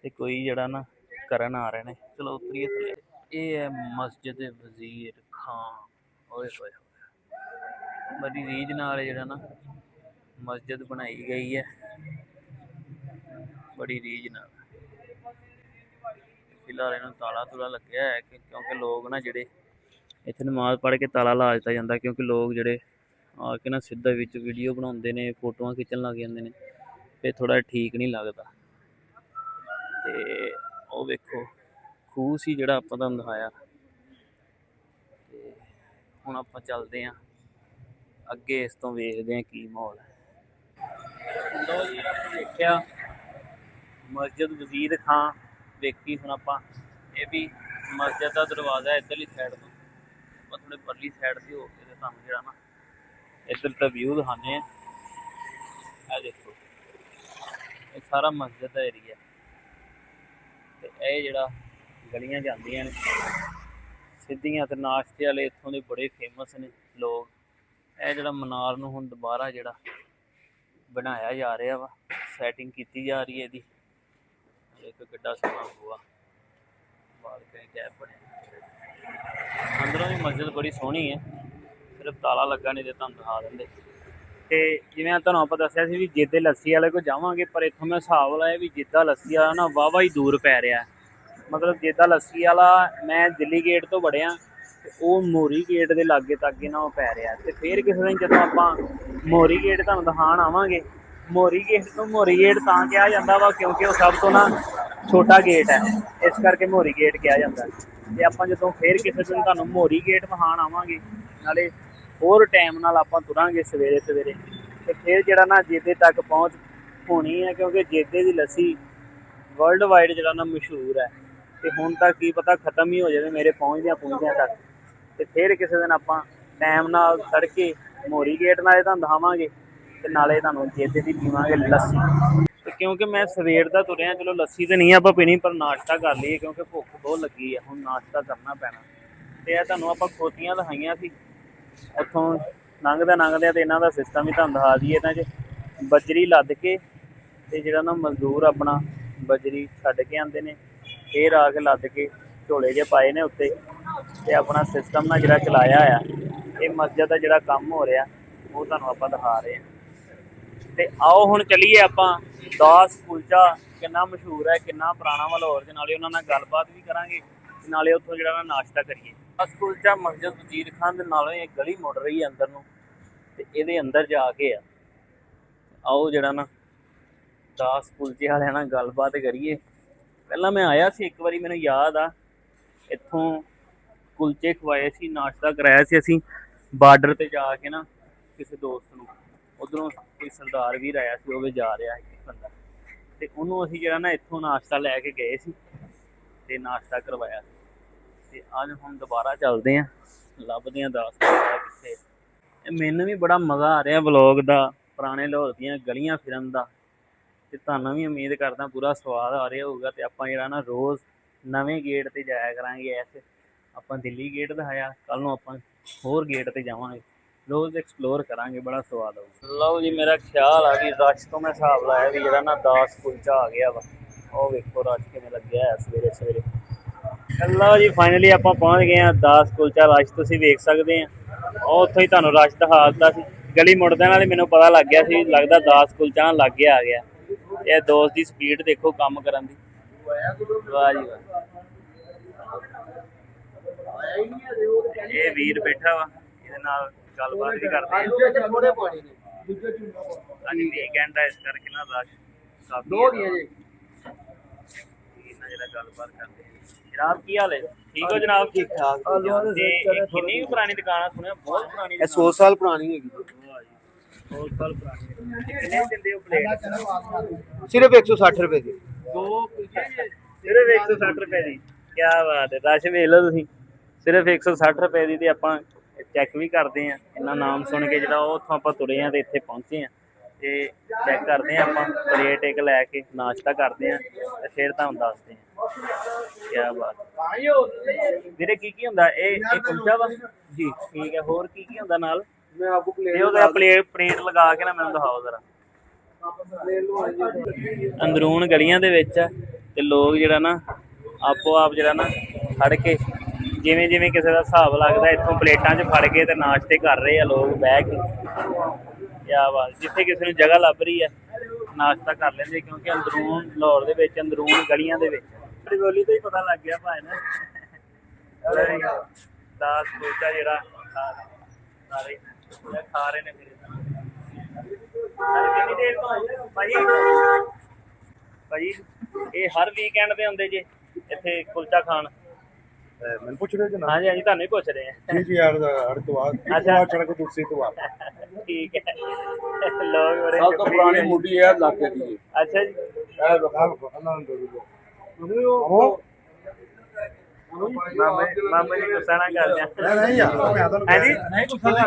ਤੇ ਕੋਈ ਜਿਹੜਾ ਨਾ ਕਰਨ ਆ ਰਹੇ ਨੇ। ਚਲੋ ਉਤਰੀਏ ਥੱਲੇ। ਇਹ ਹੈ ਮਸਜਿਦ ਵਜ਼ੀਰ ਖਾਨ। ਓਏ ਹੋਏ ਬੜੀ ਰੀਝ ਨਾਲ ਜਿਹੜਾ ਨਾ ਮਸਜਿਦ ਬਣਾਈ ਗਈ ਹੈ, ਬੜੀ ਰੀਝ ਨਾਲ। ਫਿਲਹਾਲ ਇਹਨੂੰ ਤਾਲਾ ਤੁਲਾ ਲੱਗਿਆ ਹੈ ਕਿਉਂਕਿ ਲੋਕ ਨਾ ਜਿਹੜੇ ਇੱਥੇ ਨਮਾਜ਼ ਪੜ੍ਹ ਕੇ ਤਾਲਾ ਲਾ ਦਿੱਤਾ ਜਾਂਦਾ, ਕਿਉਂਕਿ ਲੋਕ ਜਿਹੜੇ ਆ ਕੇ ਨਾ ਸਿੱਧਾ ਵਿੱਚ ਵੀਡੀਓ ਬਣਾਉਂਦੇ ਨੇ, ਫੋਟੋਆਂ ਖਿੱਚਣ ਲੱਗ ਜਾਂਦੇ ਨੇ, ਤੇ ਥੋੜਾ ਠੀਕ ਨਹੀਂ ਲੱਗਦਾ। ਤੇ ਉਹ ਵੇਖੋ ਖੂਹ ਸੀ ਜਿਹੜਾ ਆਪਾਂ ਤੁਹਾਨੂੰ ਦਿਖਾਇਆ, ਤੇ ਹੁਣ ਆਪਾਂ ਚੱਲਦੇ ਹਾਂ ਅੱਗੇ, ਇਸ ਤੋਂ ਵੇਖਦੇ ਹਾਂ ਕੀ ਮਾਹੌਲ ਹੈ। ਲੋ ਜੀ ਆਪਾਂ ਦੇਖਿਆ ਮਸਜਿਦ ਵਜ਼ੀਰ ਖਾਨ ਵੇਖੀ। ਹੁਣ ਆਪਾਂ ਇਹ ਵੀ ਮਸਜਿਦ ਦਾ ਦਰਵਾਜ਼ਾ ਇੱਧਰਲੀ ਸਾਈਡ ਤੋਂ, ਆਪਾਂ ਥੋੜੇ ਪਰਲੀ ਸਾਈਡ ਤੇ ਹੋ ਕੇ ਤੇ ਤੁਹਾਨੂੰ ਜਿਹੜਾ ਨਾ ਇੱਧਰ ਦਾ ਵਿਊ ਦਿਖਾਉਂਦੇ ਆ। ਇਹ ਦੇਖੋ ਇਹ ਸਾਰਾ ਮਸਜਿਦ ਦਾ ਏਰੀਆ, ਤੇ ਇਹ ਜਿਹੜਾ ਗਲੀਆਂ ਜਾਂਦੀਆਂ ਨੇ ਸਿੱਧੀਆਂ, ਤੇ ਨਾਸ਼ਤੇ ਵਾਲੇ ਇੱਥੋਂ ਦੇ ਬੜੇ ਫੇਮਸ ਨੇ ਲੋਕ। ਇਹ ਜਿਹੜਾ ਮਨਾਰ ਨੂੰ ਹੁਣ ਦੁਬਾਰਾ ਜਿਹੜਾ ਬਣਾਇਆ ਜਾ ਰਿਹਾ ਵਾ, ਸੈਟਿੰਗ ਕੀਤੀ ਜਾ ਰਹੀ ਹੈ ਇਹਦੀ। ਇੱਕ ਗੱਡਾ ਸੋਹਣਾ ਹੋਊਗਾ, ਬਾਲਕਨੀ ਟੈਪ ਬਣਿਆ। ਅੰਦਰੋਂ ਵੀ ਮਸਜਿਦ ਬੜੀ ਸੋਹਣੀ ਹੈ, ਸਿਰਫ ਤਾਲਾ ਲੱਗਾ ਨਹੀਂ ਤੇ ਤੁਹਾਨੂੰ ਦਿਖਾ ਦਿੰਦੇ। ਤੇ ਜਿਵੇਂ ਤੁਹਾਨੂੰ ਆਪਾਂ ਦੱਸਿਆ ਸੀ ਵੀ ਜੇਦੇ ਲੱਸੀ ਵਾਲੇ ਕੋਲ ਜਾਵਾਂਗੇ, ਪਰ ਇੱਥੋਂ ਮੈਂ ਹਿਸਾਬ ਲਾਇਆ ਵੀ ਜੇਦਾ ਲੱਸੀ ਵਾਲਾ ਨਾ ਵਾਹਵਾ ਹੀ ਦੂਰ ਪੈ ਰਿਹਾ। ਮਤਲਬ ਜੇਦਾ ਲੱਸੀ ਵਾਲਾ ਮੈਂ ਦਿੱਲੀ ਗੇਟ ਤੋਂ ਵੜਿਆ ਤੇ ਉਹ ਮੋਰੀ ਗੇਟ ਦੇ ਲਾਗੇ ਤੱਕ ਨਾ ਉਹ ਪੈ ਰਿਹਾ। ਤੇ ਫਿਰ ਕਿਸੇ ਦਿਨ ਜਦੋਂ ਆਪਾਂ ਮੋਰੀ ਗੇਟ ਤੁਹਾਨੂੰ ਦਿਖਾਉਣ ਆਵਾਂਗੇ, ਮੋਰੀ ਗੇਟ ਤੋਂ ਮੋਰੀ ਗੇਟ ਤਾਂ ਕਿਹਾ ਜਾਂਦਾ ਵਾ ਕਿਉਂਕਿ ਉਹ ਸਭ ਤੋਂ ਨਾ ਛੋਟਾ ਗੇਟ ਹੈ, ਇਸ ਕਰਕੇ ਮੋਰੀ ਗੇਟ ਕਿਹਾ ਜਾਂਦਾ। ਤੇ ਆਪਾਂ ਜਦੋਂ ਫਿਰ ਕਿਸੇ ਦਿਨ ਤੁਹਾਨੂੰ ਮੋਰੀ ਗੇਟ ਵਿਖਾਉਣ ਆਵਾਂਗੇ, ਨਾਲੇ ਹੋਰ ਟਾਈਮ ਨਾਲ ਆਪਾਂ ਤੁਰਾਂਗੇ ਸਵੇਰੇ ਸਵੇਰੇ, ਤੇ ਫਿਰ ਜਿਹੜਾ ਨਾ ਜੇਦੇ ਤੱਕ ਪਹੁੰਚ ਹੋਣੀ ਹੈ, ਕਿਉਂਕਿ ਜੇਦੇ ਦੀ ਲੱਸੀ ਵਰਲਡ ਵਾਈਡ ਜਿਹੜਾ ਨਾ ਮਸ਼ਹੂਰ ਹੈ। ਤੇ ਹੁਣ ਤੱਕ ਕੀ ਪਤਾ ਖਤਮ ਹੀ ਹੋ ਜਾਵੇ ਮੇਰੇ ਪਹੁੰਚਦਿਆਂ ਤੱਕ। ਤੇ ਫਿਰ ਕਿਸੇ ਦਿਨ ਆਪਾਂ ਟਾਈਮ ਨਾਲ ਸੜ ਕੇ ਮੋਰੀ ਗੇਟ ਨਾਲੇ ਤੁਹਾਨੂੰ ਦਿਖਾਵਾਂਗੇ, ਤੇ ਨਾਲੇ ਤੁਹਾਨੂੰ ਜੇਦੇ ਦੀ ਪੀਵਾਂਗੇ ਲੱਸੀ। ਤੇ ਕਿਉਂਕਿ ਮੈਂ ਸਵੇਰ ਦਾ ਤੁਰਿਆ, ਚਲੋ ਲੱਸੀ ਤਾਂ ਨਹੀਂ ਆਪਾਂ ਪੀਣੀ, ਪਰ ਨਾਸ਼ਤਾ ਕਰ ਲਈਏ ਕਿਉਂਕਿ ਭੁੱਖ ਬਹੁਤ ਲੱਗੀ ਹੈ, ਹੁਣ ਨਾਸ਼ਤਾ ਕਰਨਾ ਪੈਣਾ। ਤੇ ਇਹ ਤੁਹਾਨੂੰ ਆਪਾਂ ਖੋਤੀਆਂ ਦਿਖਾਈਆਂ ਸੀ, ਉੱਥੋਂ ਲੰਘਦਿਆਂ ਤੇ ਇਹਨਾਂ ਦਾ ਸਿਸਟਮ ਵੀ ਤੁਹਾਨੂੰ ਦਿਖਾ ਦਈਏ। ਇਹਨਾਂ 'ਚ ਬਜਰੀ ਲੱਦ ਕੇ ਤੇ ਜਿਹੜਾ ਨਾ ਮਜ਼ਦੂਰ ਆਪਣਾ ਬਜਰੀ ਛੱਡ ਕੇ ਆਉਂਦੇ ਨੇ, ਫਿਰ ਆ ਕੇ ਲੱਦ ਕੇ ਝੋਲੇ ਜਿਹੇ ਪਾਏ ਨੇ ਉੱਤੇ, ਤੇ ਆਪਣਾ ਸਿਸਟਮ ਨਾਲ ਜਿਹੜਾ ਚਲਾਇਆ ਆ। ਇਹ ਮਸਜਿਦ ਦਾ ਜਿਹੜਾ ਕੰਮ ਹੋ ਰਿਹਾ ਉਹ ਤੁਹਾਨੂੰ ਆਪਾਂ ਦਿਖਾ ਰਹੇ ਹਾਂ। ਤੇ ਆਓ ਹੁਣ ਚੱਲੀਏ ਆਪਾਂ ਦਾਸ ਕੁਲਚਾ, ਕਿੰਨਾ ਮਸ਼ਹੂਰ ਹੈ, ਕਿੰਨਾ ਪੁਰਾਣਾ ਵਾ ਲਾਹੌਰ ਦੇ, ਨਾਲੇ ਉਹਨਾਂ ਨਾਲ ਗੱਲਬਾਤ ਵੀ ਕਰਾਂਗੇ, ਨਾਲੇ ਉੱਥੋਂ ਜਿਹੜਾ ਨਾ ਨਾਸ਼ਤਾ ਕਰੀਏ। ਦਾਸ ਕੁਲਚਾ ਮਸਜਿਦ ਵਜ਼ੀਰ ਖਾਨ ਦੇ ਨਾਲੋਂ ਇਹ ਗਲੀ ਮੁੜ ਰਹੀ ਹੈ ਅੰਦਰ ਨੂੰ, ਤੇ ਇਹਦੇ ਅੰਦਰ ਜਾ ਕੇ ਆ ਆਓ ਜਿਹੜਾ ਨਾ ਦਾਸ ਕੁਲਚੇ ਵਾਲਿਆਂ ਨਾਲ ਗੱਲਬਾਤ ਕਰੀਏ। ਪਹਿਲਾਂ ਮੈਂ ਆਇਆ ਸੀ ਇੱਕ ਵਾਰੀ, ਮੈਨੂੰ ਯਾਦ ਆ, ਇੱਥੋਂ ਕੁਲਚੇ ਖਵਾਏ ਸੀ, ਨਾਸ਼ਤਾ ਕਰਾਇਆ ਸੀ ਅਸੀਂ ਬਾਰਡਰ 'ਤੇ ਜਾ ਕੇ ਨਾ ਕਿਸੇ ਦੋਸਤ ਨੂੰ। ਉੱਧਰੋਂ ਕੋਈ ਸਰਦਾਰ ਵੀਰ ਆਇਆ ਸੀ, ਉਹ ਵੀ ਜਾ ਰਿਹਾ ਸੀ ਬੰਦਾ, ਤੇ ਉਹਨੂੰ ਅਸੀਂ ਜਿਹੜਾ ਨਾ ਇੱਥੋਂ ਨਾਸ਼ਤਾ ਲੈ ਕੇ ਗਏ ਸੀ ਤੇ ਨਾਸ਼ਤਾ ਕਰਵਾਇਆ। ਤੇ ਅੱਜ ਹੁਣ ਦੁਬਾਰਾ ਚੱਲਦੇ ਹਾਂ, ਲੱਭਦੇ ਹਾਂ ਦਾਸ ਕੁਲਚਾ ਕਿੱਥੇ। ਮੈਨੂੰ ਵੀ ਬੜਾ ਮਜ਼ਾ ਆ ਰਿਹਾ ਵਲੋਗ ਦਾ, ਪੁਰਾਣੇ ਲਾਹੌਰ ਦੀਆਂ ਗਲੀਆਂ ਫਿਰਨ ਦਾ, ਤੇ ਤੁਹਾਨੂੰ ਵੀ ਉਮੀਦ ਕਰਦਾ ਪੂਰਾ ਸਵਾਦ ਆ ਰਿਹਾ ਹੋਊਗਾ। ਤੇ ਆਪਾਂ ਜਿਹੜਾ ਨਾ ਰੋਜ਼ ਨਵੇਂ ਗੇਟ 'ਤੇ ਜਾਇਆ ਕਰਾਂਗੇ। ਐਸੇ ਆਪਾਂ ਦਿੱਲੀ ਗੇਟ ਦਿਖਾਇਆ, ਕੱਲ੍ਹ ਨੂੰ ਆਪਾਂ ਹੋਰ ਗੇਟ 'ਤੇ ਜਾਵਾਂਗੇ, ਰੋਜ਼ ਐਕਸਪਲੋਰ ਕਰਾਂਗੇ, ਬੜਾ ਸਵਾਦ ਆਊਗਾ। ਲਓ ਜੀ, ਮੇਰਾ ਖਿਆਲ ਆ ਵੀ ਰਸ਼ ਤੋਂ ਮੈਂ ਹਿਸਾਬ ਲਾਇਆ ਵੀ ਜਿਹੜਾ ਨਾ ਦਾਸ ਕੁਲਚਾ ਆ ਗਿਆ ਵਾ। ਉਹ ਵੇਖੋ ਰਸ਼ ਕਿਵੇਂ ਲੱਗਿਆ ਹੈ ਸਵੇਰੇ ਸਵੇਰੇ। ਲਓ ਜੀ, ਫਾਈਨਲੀ ਆਪਾਂ ਪਹੁੰਚ ਗਏ ਹਾਂ ਦਾਸ ਕੁਲਚਾ। ਰਸ਼ ਤੁਸੀਂ ਵੇਖ ਸਕਦੇ ਆ, ਉਹ ਉੱਥੋਂ ਹੀ ਤੁਹਾਨੂੰ ਰਸ਼ ਦਿਖਾ ਦਿੱਤਾ ਸੀ। ਗਲੀ ਮੁੜਦਿਆਂ ਨਾਲ ਹੀ ਮੈਨੂੰ ਪਤਾ ਲੱਗ ਗਿਆ ਸੀ, ਲੱਗਦਾ ਦਾਸ ਕੁਲਚਾ ਨਾਲ ਲਾਗੇ ਆ ਗਿਆ। ਇਹ ਦੋਸਤ ਦੀ ਸਪੀਡ ਦੇਖੋ ਕੰਮ ਕਰਨ ਦੀ, ਵਾਹ ਜੀ ਵਾਹ। ਇਹ ਵੀਰ ਬੈਠਾ ਵਾ, ਇਹਦੇ ਨਾਲ ਗੱਲਬਾਤ ਵੀ ਕਰਦੇ ਆ। ਅੱਜ ਵੀਕਐਂਡ ਹੈ, ਇਸ ਕਰਕੇ ਨਾ ਰਸ਼ ਕਾਫੀ ਹੈ। ਇਹਨਾਂ ਜਿਹੜਾ ਗੱਲਬਾਤ ਕਰਦੇ ਜਨਾਬ, ਕੀ ਹਾਲ ਹੈ? ਠੀਕ ਹੋ ਜਨਾਬ? ਠੀਕ ਠਾਕ। ਤੇ ਕਿੰਨੀ ਪੁਰਾਣੀ ਦੁਕਾਨ ਆ, ਸੁਣਿਆ ਬਹੁਤ ਪੁਰਾਣੀ। ਇਹ 100 ਸਾਲ ਪੁਰਾਣੀ ਹੈਗੀ। 100 ਸਾਲ ਪੁਰਾਣੀ। ਕਿੰਨੇ ਦਿੰਦੇ ਹੋ ਪਲੇਟ? ਸਿਰਫ 160 ਰੁਪਏ ਦੀ। ਦੋ ਕੁਲਚੇ ਸਿਰਫ 160 ਰੁਪਏ ਦੀ। ਕੀ ਬਾਤ ਹੈ, ਰਸ਼ ਵੇਖ ਲਓ ਤੁਸੀਂ, ਸਿਰਫ 160 ਰੁਪਏ ਦੀ। ਤੇ ਆਪਾਂ ਚੈੱਕ ਵੀ ਕਰਦੇ ਹਾਂ, ਇੰਨਾ ਨਾਮ ਸੁਣ ਕੇ ਜਿਹੜਾ ਉਹ ਉੱਥੋਂ ਆਪਾਂ ਤੁਰੇ ਹਾਂ ਤੇ ਇੱਥੇ ਪਹੁੰਚੇ ਹਾਂ। ਤੇ ਚੈੱਕ ਕਰਦੇ ਹਾਂ ਆਪਾਂ, ਪਲੇਟ ਇੱਕ ਲੈ ਕੇ ਨਾਸ਼ਤਾ ਕਰਦੇ ਹਾਂ ਤੇ ਫਿਰ ਤੁਹਾਨੂੰ ਦੱਸਦੇ ਹਾਂ ਕਿਆ ਬਾਤ। ਵੀਰੇ ਕੀ ਕੀ ਹੁੰਦਾ? ਇਹ ਕੁਲਚਾ ਵਾ ਜੀ, ਠੀਕ ਹੈ। ਹੋਰ ਕੀ ਕੀ ਹੁੰਦਾ ਨਾਲ? मैं आपको ਤੇ ਉਹਦਾ ਪਲੇਟ ਲਗਾ ਕੇ ਨਾ ਮੈਨੂੰ ਦਿਖਾਓ ਜ਼ਰਾ। ਅੰਦਰੂਨ ਗਲੀਆਂ ਦੇ ਵਿੱਚ ਤੇ ਲੋਕ ਜਿਹੜਾ ਨਾ ਆਪੋ ਆਪ ਜਿਹੜਾ ਨਾ ਖੜ ਕੇ ਜਿਵੇਂ ਜਿਵੇਂ ਕਿਸੇ ਦਾ ਹਿਸਾਬ ਲੱਗਦਾ ਇੱਥੋਂ ਪਲੇਟਾਂ 'ਚ ਫੜ ਕੇ ਤੇ ਨਾਸ਼ਤੇ ਕਰ ਰਹੇ ਆ ਲੋਕ ਬਹਿ ਕੇ। ਕਿਆ ਬਾਤ। ਜਿੱਥੇ ਕਿਸੇ ਨੂੰ ਜਗ੍ਹਾ ਲੱਭ ਰਹੀ ਹੈ ਨਾਸ਼ਤਾ ਕਰ ਲੈਂਦੇ, ਕਿਉਂਕਿ ਅੰਦਰੂਨ ਲਾਹੌਰ ਦੇ ਵਿੱਚ ਅੰਦਰੂਨ ਗਲੀਆਂ ਦੇ ਵਿੱਚ ਬੋਲੀ ਤੋਂ ਹੀ ਪਤਾ ਲੱਗ ਗਿਆ ਭਾਈ ਨਾ। ਦਾਸ ਕੁਲਚਾ ਜਿਹੜਾ ਸਾਰੇ ਖਾ ਰਹੇ ਨੇ ਮੇਰੇ ਕਿੰਨੀ ਦੇਰ ਤੋਂ ਭਾਜੀ ਇਹ ਹਰ ਵੀਕਐਂਡ ਤੇ ਹੁੰਦੇ ਜੇ ਇੱਥੇ ਕੁਲਚਾ ਖਾਣ? मैंने पूछ रहे थे ना ਹਾਂਜੀ ਹਾਂਜੀ ਤੁਹਾਨੂੰ ਹੀ ਪੁੱਛ ਰਹੇ ਆ। जी जी यार हरिद्वार अच्छा। सड़क दूसरी द्वार ਠੀਕ ਹੈ। ਲੋਕ ਬੜੇ ਸਭ ਤੋਂ ਪੁਰਾਣੀ ਮੁੱਢੀ ਹੈ ਇਲਾਕੇ ਦੀ। ਅੱਛਾ ਜੀ। ਮਾਮਾ ਜੀ ਗੁੱਸਾ ਨਾ ਕਰ ਲਿਆ। नहीं यार मैं आता हूं ਹਾਂਜੀ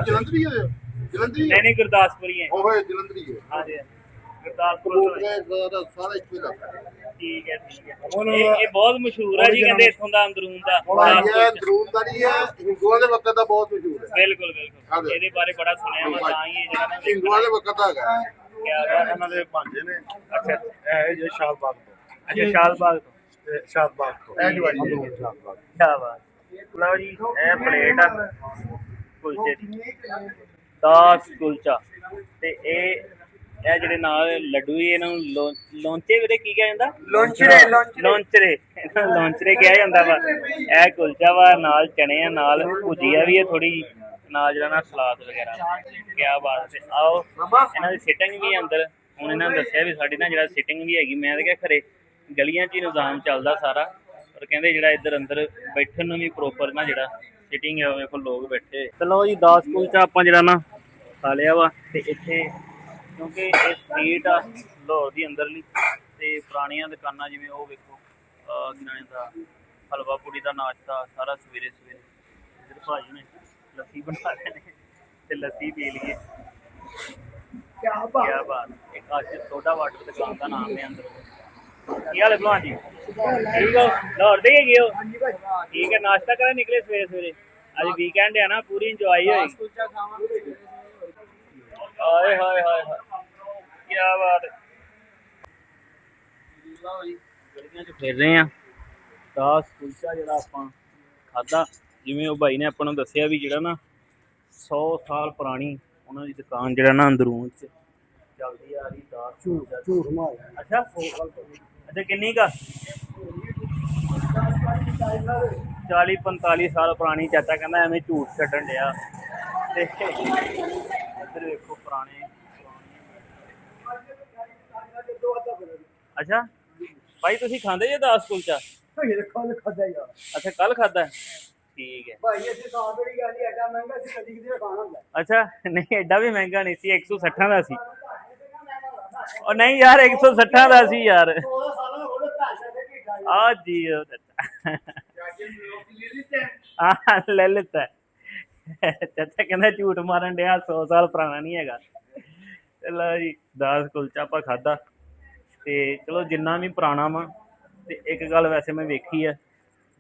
जलंधरी है जलंधरी ਨਹੀਂ ਨਹੀਂ ਗੁਰਦਾਸਪੁਰੀ ਹੈ। ओए जलंधरी है ਹਾਂਜੀ ਗੁਰਦਾਸਪੁਰ ਤੋਂ ਹੈ। सारा एक इलाका ਠੀਕ ਹੈ ਠੀਕ ਹੈ। ਇਹ ਬਹੁਤ ਮਸ਼ਹੂਰ ਹੈ ਜੀ, ਕਹਿੰਦੇ ਇੱਥੋਂ ਦਾ ਅੰਦਰੂਨ ਦਾ और ये द्रोणदारी है हिंदुओं के वक्त का बहुत मशहूर है ਬਿਲकुਲ ਬਿਲकुਲ ਇਹਦੇ ਬਾਰੇ ਬੜਾ ਸੁਣਿਆ ਵਾ, ਤਾਂ ਹੀ ਇਹ ਜਿਹੜਾ ਨਾ हिंदुओं के वक्त का है ਕਿਆ ਬਾਤ। ਇਹਨਾਂ ਦੇ ਭਾਂਜੇ ਨੇ ਅੱਛਾ ਇਹ ਜੇ ਸ਼ਾਹਬਾਗ ਤੋਂ ਅੱਛਾ ਸ਼ਾਹਬਾਗ ਤੋਂ। ਸ਼ਾਹਬਾਗ ਤੋਂ ਇਹ ਜਵਾਈ ਸ਼ਾਹਬਾਗ ਕਿਆ ਬਾਤ। ਲਓ ਜੀ ਇਹ ਪਲੇਟ ਆ ਕੁਲਚੇ ਦੀ, 10 ਕੁਲਚਾ। ਤੇ ਇਹ ਜਿਹੜੇ ਨਾਲ ਲੱਡੂ ਹੀ ਇਹਨਾਂ ਨੂੰ ਲੌਂਚੇ ਵੀਰੇ ਕੀ ਕਿਹਾ ਜਾਂਦਾ? ਲੌਂਚਰੇ ਲੌਂਚਰੇ ਕਿਹਾ ਜਾਂਦਾ ਵਾ। ਇਹ ਕੁਲਚਾ ਵਾ, ਨਾਲ ਚਣੇ ਆ, ਨਾਲ ਭੁਜੀਆ ਵੀ ਹੈ ਥੋੜੀ, ਨਾਲ ਜਿਹੜਾ ਨਾ ਸਲਾਦ ਵਗੈਰਾ। ਕਿਆ ਬਾਤ ਹੈ। ਆਓ ਇਹਨਾਂ ਦੀ ਸਿਟਿੰਗ ਵੀ ਅੰਦਰ, ਹੁਣ ਇਹਨਾਂ ਨੇ ਦੱਸਿਆ ਵੀ ਸਾਡੀ ਨਾ ਜਿਹੜਾ ਸਿਟਿੰਗ ਵੀ ਹੈਗੀ। ਮੈਂ ਤਾਂ ਕਿਹਾ ਖਰੇ ਗਲੀਆਂ 'ਚ ਹੀ ਨਿਜ਼ਾਮ ਚੱਲਦਾ ਸਾਰਾ, ਪਰ ਕਹਿੰਦੇ ਜਿਹੜਾ ਇੱਧਰ ਅੰਦਰ ਬੈਠਣ ਨੂੰ ਵੀ ਪ੍ਰੋਪਰ ਨਾ ਜਿਹੜਾ ਸਿਟਿੰਗ ਹੈ ਉਹ ਕੋਲ ਲੋਕ ਬੈਠੇ। ਚਲੋ ਜੀ 10 ਕੁਲਚਾ ਆਪਾਂ ਜਿਹੜਾ ਨਾ ਖਾ ਲਿਆ ਵਾ। ਤੇ ਇੱਥੇ ਕਿਉਂਕਿ ਇਹ ਸਟਰੀਟ ਆ ਲਾਹੌਰ ਦੀ ਅੰਦਰਲੀ, ਤੇ ਪੁਰਾਣੀਆਂ ਦੁਕਾਨਾਂ ਜਿਵੇਂ ਉਹ ਵੇਖੋ ਕਿਨਾਰੇ ਦਾ ਹਲਵਾ ਪੂੜੀ ਦਾ ਨਾਸ਼ਤਾ ਸਾਰਾ ਸਵੇਰੇ ਸਵੇਰੇ। ਇੱਧਰ ਭਾਜੀ ਨੇ ਲੱਸੀ ਬਣਾ ਰਹੇ ਨੇ ਤੇ ਲੱਸੀ ਪੀ ਲਈਏ। ਕਿਆ ਬਾਤ। ਇੱਕ ਆਸ਼ਿਸ਼ ਸੋਡਾ ਵਾਟਰ ਦੁਕਾਨ ਦਾ ਨਾਮ ਹੈ ਅੰਦਰ। ਕੀ ਹਾਲ ਹੈ ਭਲਵਾਨ ਜੀ? ਠੀਕ ਹੋ? ਲਾਹੌਰ ਦੇ ਹੈਗੇ ਹੋ? ਠੀਕ ਹੈ। ਨਾਸ਼ਤਾ ਕਰਨ ਨਿਕਲੇ ਸਵੇਰੇ ਸਵੇਰੇ? ਅੱਜ ਵੀਕਐਂਡ ਹੈ ਨਾ, ਪੂਰੀ ਇੰਜੋਏ ਹੋਏਗੀ। ਹਾਏ ਹਾਏ ਹਾਏ ਹਾਏ ਕਿਆ ਬਾਤ। ਗਲੀਆਂ 'ਚ ਫਿਰ ਰਹੇ ਆ। 10 ਕੁਲਚਾ ਜਿਹੜਾ ਆਪਾਂ ਖਾਧਾ, ਜਿਵੇਂ ਉਹ ਭਾਈ ਨੇ ਆਪਾਂ ਨੂੰ ਦੱਸਿਆ ਵੀ ਜਿਹੜਾ ਨਾ 100 ਸਾਲ ਪੁਰਾਣੀ ਉਹਨਾਂ ਦੀ ਦੁਕਾਨ ਜਿਹੜਾ ਨਾ ਅੰਦਰੂਨ 'ਚ ਚੱਲਦੀ ਆ ਰਹੀ। 10 ਝੂਠ ਮਾਰ। ਅੱਛਾ ਅੱਛਾ ਕਿੰਨੀ ਕਾ? 40-45 ਸਾਲ ਪੁਰਾਣੀ। ਚਾਚਾ ਕਹਿੰਦਾ ਐਵੇਂ ਝੂਠ ਛੱਡਣ ਡਿਆ। ਤੇ ਇੱਧਰ ਵੇਖੋ ਪੁਰਾਣੇ। ਅੱਛਾ ਭਾਈ ਤੁਸੀਂ ਖਾਂਦੇ ਜੇ 10 ਕੁਲਚਾ? ਅੱਛਾ ਕੱਲ ਖਾਦਾ? ਠੀਕ ਹੈ। ਅੱਛਾ ਨਹੀਂ ਐਡਾ ਵੀ ਮਹਿੰਗਾ ਨਹੀਂ ਸੀ, 160 ਦਾ ਸੀ। ਉਹ ਨਹੀਂ ਯਾਰ 160 ਦਾ ਸੀ ਯਾਰ। ਆ ਜੀ ਹਾਂ ਲੈ ਲਿੱਤਾ। ਚਾਚਾ ਕਹਿੰਦਾ ਝੂਠ ਮਾਰਨ ਡਿਆ, 100 ਸਾਲ ਪੁਰਾਣਾ ਨਹੀਂ ਹੈਗਾ। ਚਲੋ ਜੀ 10 ਕੁਲਚਾ ਆਪਾਂ ਖਾਧਾ। ਤੇ ਚਲੋ ਜਿੰਨਾ ਵੀ ਪੁਰਾਣਾ ਵਾ, ਤੇ ਇੱਕ ਗੱਲ ਵੈਸੇ ਮੈਂ ਵੇਖੀ ਆ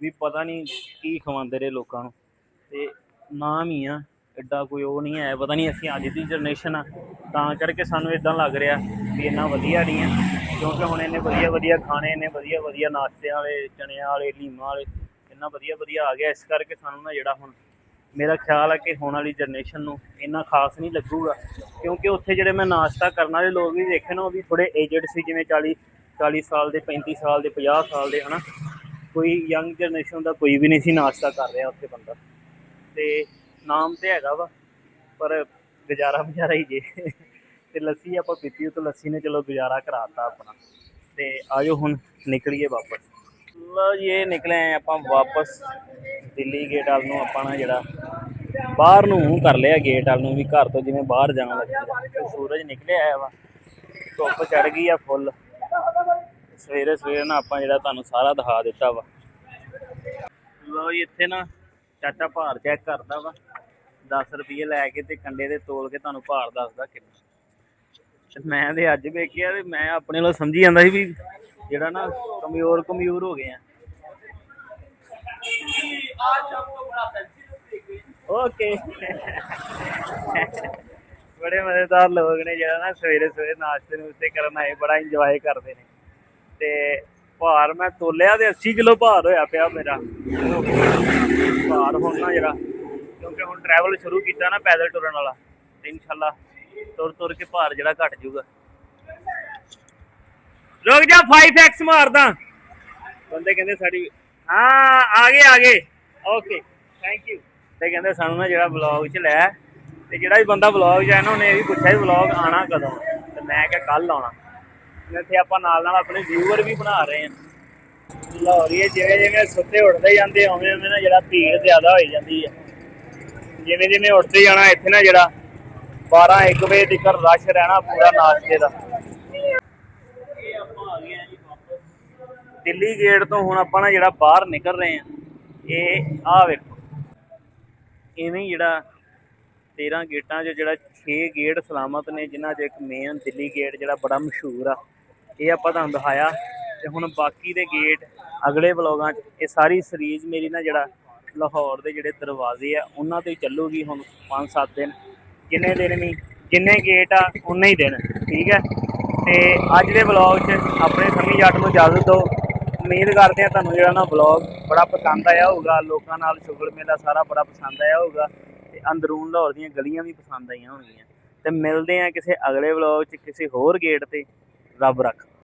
ਵੀ ਪਤਾ ਨਹੀਂ ਕੀ ਖਵਾਉਂਦੇ ਰਹੇ ਲੋਕਾਂ ਨੂੰ, ਤੇ ਨਾਮ ਹੀ ਆ ਐਡਾ ਕੋਈ ਉਹ ਨਹੀਂ ਹੈ। ਪਤਾ ਨਹੀਂ ਅਸੀਂ ਅੱਜ ਦੀ ਜਨਰੇਸ਼ਨ ਆ ਤਾਂ ਕਰਕੇ ਸਾਨੂੰ ਇੱਦਾਂ ਲੱਗ ਰਿਹਾ ਵੀ ਇੰਨਾ ਵਧੀਆ ਨਹੀਂ ਆ, ਕਿਉਂਕਿ ਹੁਣ ਇੰਨੇ ਵਧੀਆ ਵਧੀਆ ਖਾਣੇ, ਇੰਨੇ ਵਧੀਆ ਵਧੀਆ ਨਾਸ਼ਤਿਆਂ ਵਾਲੇ, ਚਣਿਆਂ ਵਾਲੇ, ਲੀਮਾਂ ਵਾਲੇ, ਇੰਨਾ ਵਧੀਆ ਵਧੀਆ ਆ ਗਿਆ। ਇਸ ਕਰਕੇ ਸਾਨੂੰ ਨਾ ਜਿਹੜਾ ਹੁਣ ਮੇਰਾ ਖਿਆਲ ਹੈ ਕਿ ਹੁਣ ਵਾਲੀ ਜਨਰੇਸ਼ਨ ਨੂੰ ਇੰਨਾ ਖਾਸ ਨਹੀਂ ਲੱਗੂਗਾ, ਕਿਉਂਕਿ ਉੱਥੇ ਜਿਹੜੇ ਮੈਂ ਨਾਸ਼ਤਾ ਕਰਨ ਵਾਲੇ ਲੋਕ ਵੀ ਦੇਖੇ ਨਾ ਉਹ ਵੀ ਥੋੜ੍ਹੇ ਏਜਡ ਸੀ, ਜਿਵੇਂ 40 ਸਾਲ ਦੇ, 35 ਸਾਲ ਦੇ, 50 ਸਾਲ ਦੇ, ਹੈ ਨਾ। ਕੋਈ ਯੰਗ ਜਨਰੇਸ਼ਨ ਦਾ ਕੋਈ ਵੀ ਨਹੀਂ ਸੀ ਨਾਸ਼ਤਾ ਕਰ ਰਿਹਾ ਉੱਥੇ ਬੰਦਾ। ਤੇ ਨਾਮ ਤੇ ਹੈਗਾ ਵਾ ਪਰ ਗੁਜ਼ਾਰਾ ਹੀ ਜੇ। ਤੇ ਲੱਸੀ ਆਪਾਂ ਪੀਤੀ, ਉਹ ਤੋਂ ਲੱਸੀ ਨੇ ਚਲੋ ਗੁਜ਼ਾਰਾ ਕਰਾਤਾ ਆਪਣਾ। ਤੇ ਆਜੋ ਹੁਣ ਨਿਕਲੀਏ ਵਾਪਸ। ਲਓ ਜੀ ਇਹ ਨਿਕਲੇ ਆਏ ਆਪਾਂ ਵਾਪਸ ਦਿੱਲੀ ਗੇਟ ਵੱਲ ਨੂੰ। ਆਪਾਂ ਨਾ ਜਿਹੜਾ ਬਾਹਰ ਨੂੰ ਮੂੰਹ ਕਰ ਲਿਆ ਗੇਟ ਵੱਲ ਨੂੰ, ਵੀ ਘਰ ਤੋਂ ਜਿਵੇਂ ਬਾਹਰ ਜਾਣ ਲੱਗੇ। ਸੂਰਜ ਨਿਕਲਿਆ ਆਇਆ ਵਾ, ਧੁੱਪ ਚੜ ਗਈ ਆ ਫੁੱਲ। ਸਵੇਰੇ ਸਵੇਰੇ ਨਾ ਆਪਾਂ ਜਿਹੜਾ ਤੁਹਾਨੂੰ ਸਾਰਾ ਦਿਖਾ ਦਿੱਤਾ ਵਾ। ਲਓ ਜੀ ਇੱਥੇ ਨਾ ਚਾਚਾ ਭਾਰ ਚੈੱਕ ਕਰਦਾ ਵਾ 10 ਰੁਪਏ ਲੈ ਕੇ ਤੇ ਕੰਡੇ ਦੇ ਤੋਲ ਕੇ ਤੁਹਾਨੂੰ ਭਾਰ ਦੱਸਦਾ ਕਿੰਨਾ। ਤੇ ਮੈਂ ਤੇ ਅੱਜ ਵੇਖਿਆ ਤੇ ਮੈਂ ਆਪਣੇ ਵੱਲੋਂ ਸਮਝੀ ਜਾਂਦਾ ਸੀ ਵੀ ਜਿਹੜਾ ਨਾ ਕਮਜ਼ੋਰ ਹੋ ਗਏ ਆ। ਓਕੇ ਬੜੇ ਮਜ਼ੇਦਾਰ ਲੋਕ ਨੇ ਜਿਹੜਾ ਨਾ ਸਵੇਰੇ ਸਵੇਰੇ ਨਾਸ਼ਤੇ ਨੂੰ ਉੱਤੇ ਕਰਨ ਆਏ, ਬੜਾ ਇੰਜੋਏ ਕਰਦੇ ਨੇ। ਤੇ ਭਾਰ ਮੈਂ ਤੋਲਿਆ ਤੇ 80 ਕਿਲੋ ਭਾਰ ਹੋਇਆ ਪਿਆ ਮੇਰਾ ਭਾਰ ਹੁਣ ਨਾ ਜਿਹੜਾ, ਕਿਉਂਕਿ ਹੁਣ ਟਰੈਵਲ ਸ਼ੁਰੂ ਕੀਤਾ ਨਾ ਪੈਦਲ ਟੁਰਨ ਵਾਲਾ, ਤੇ ਇਨਸ਼ਾਅੱਲਾ ਤੁਰ ਕੇ ਭਾਰ ਜਿਹੜਾ ਘਟ ਜਾਊਗਾ। ਰੁਕ ਜਾ 5x ਮਾਰਦਾ। ਬੰਦੇ ਕਹਿੰਦੇ ਸਾਡੀ ਹਾਂ ਆ ਗਏ ਓਕੇ ਥੈਂਕ ਯੂ। ਤੇ ਕਹਿੰਦੇ ਸਾਨੂੰ ਨਾ ਜਿਹੜਾ ਵਲੌਗ 'ਚ ਲੈ, ਤੇ ਜਿਹੜਾ ਵੀ ਬੰਦਾ ਵਲੌਗ 'ਚ ਆਇਆ ਨਾ ਉਹਨੇ ਇਹ ਵੀ ਪੁੱਛਿਆ ਵੀ ਵਲੌਗ ਆਉਣਾ ਕਦੋਂ, ਤੇ ਮੈਂ ਕਿਹਾ ਕੱਲ ਆਉਣਾ। ਇੱਥੇ ਆਪਾਂ ਨਾਲ ਆਪਣੇ ਵਿਊਅਰ ਵੀ ਬਣਾ ਰਹੇ ਹਾਂ। ਲਾਹੌਰੀਏ ਜਿਵੇਂ ਸੁੱਤੇ ਉੱਠਦੇ ਜਾਂਦੇ ਉਵੇਂ ਨਾ ਜਿਹੜਾ ਭੀੜ ਜ਼ਿਆਦਾ ਹੋਈ ਜਾਂਦੀ ਹੈ। ਜਿਵੇਂ ਉੱਠਦੇ ਜਾਣਾ ਇੱਥੇ ਨਾ ਜਿਹੜਾ 12-1 ਵਜੇ ਤੱਕ ਰਸ਼ ਰਹਿਣਾ ਪੂਰਾ ਨਾਸ਼ਤੇ ਦਾ। ਇਹ ਆਪਾਂ ਆ ਗਏ ਆ ਜੀ ਵਾਪਸ ਦਿੱਲੀ ਗੇਟ ਤੋਂ। ਹੁਣ ਆਪਾਂ ਨਾ ਜਿਹੜਾ ਬਾਹਰ ਨਿਕਲ ਰਹੇ ਆ, ਇਹ ਆਹ ਵੇਖੋ ਇਵੇਂ ਜਿਹੜਾ 13 ਗੇਟਾਂ 'ਚ ਜਿਹੜਾ 6 ਗੇਟ ਸਲਾਮਤ ਨੇ, ਜਿਨ੍ਹਾਂ 'ਚ ਇੱਕ ਮੇਨ ਦਿੱਲੀ ਗੇਟ ਜਿਹੜਾ ਬੜਾ ਮਸ਼ਹੂਰ ਆ, ਇਹ ਆਪਾਂ ਤੁਹਾਨੂੰ ਦਿਖਾਇਆ। ਤੇ ਹੁਣ ਬਾਕੀ ਦੇ ਗੇਟ ਅਗਲੇ ਵਲੋਗਾਂ 'ਚ, ਇਹ ਸਾਰੀ ਸੀਰੀਜ਼ ਮੇਰੀ ਨਾ ਜਿਹੜਾ ਲਾਹੌਰ ਦੇ ਜਿਹੜੇ ਦਰਵਾਜ਼ੇ ਆ ਉਹਨਾਂ 'ਤੇ ਚੱਲੂਗੀ ਹੁਣ 5-7 ਦਿਨ। ਜਿੰਨੇ ਦਿਨ ਵੀ ਜਿੰਨੇ ਗੇਟ ਆ ਉਨੇ ਹੀ ਦਿਨ, ਠੀਕ ਹੈ। ਤੇ ਅੱਜ ਦੇ ਵਲੋਗ 'ਚ ਆਪਣੇ ਸੰਮੀ ਜੱਟ ਨੂੰ ਇਜਾਜ਼ਤ ਦਿਓ। ਉਮੀਦ ਕਰਦੇ ਹਾਂ ਤੁਹਾਨੂੰ ਜਿਹੜਾ ਨਾ ਵਲੋਗ ਬੜਾ ਪਸੰਦ ਆਇਆ ਹੋਊਗਾ, ਲੋਕਾਂ ਨਾਲ ਸ਼ੁਗਲ ਮੇਲਾ ਸਾਰਾ ਬੜਾ ਪਸੰਦ ਆਇਆ ਹੋਊਗਾ, ਤੇ ਅੰਦਰੂਨ ਲਾਹੌਰ ਦੀਆਂ ਗਲੀਆਂ ਵੀ ਪਸੰਦ ਆਈਆਂ ਹੋਣਗੀਆਂ। ਤੇ ਮਿਲਦੇ ਹਾਂ ਕਿਸੇ ਅਗਲੇ ਵਲੋਗ 'ਚ ਕਿਸੇ ਹੋਰ ਗੇਟ 'ਤੇ। ਰੱਬ ਰੱਖ।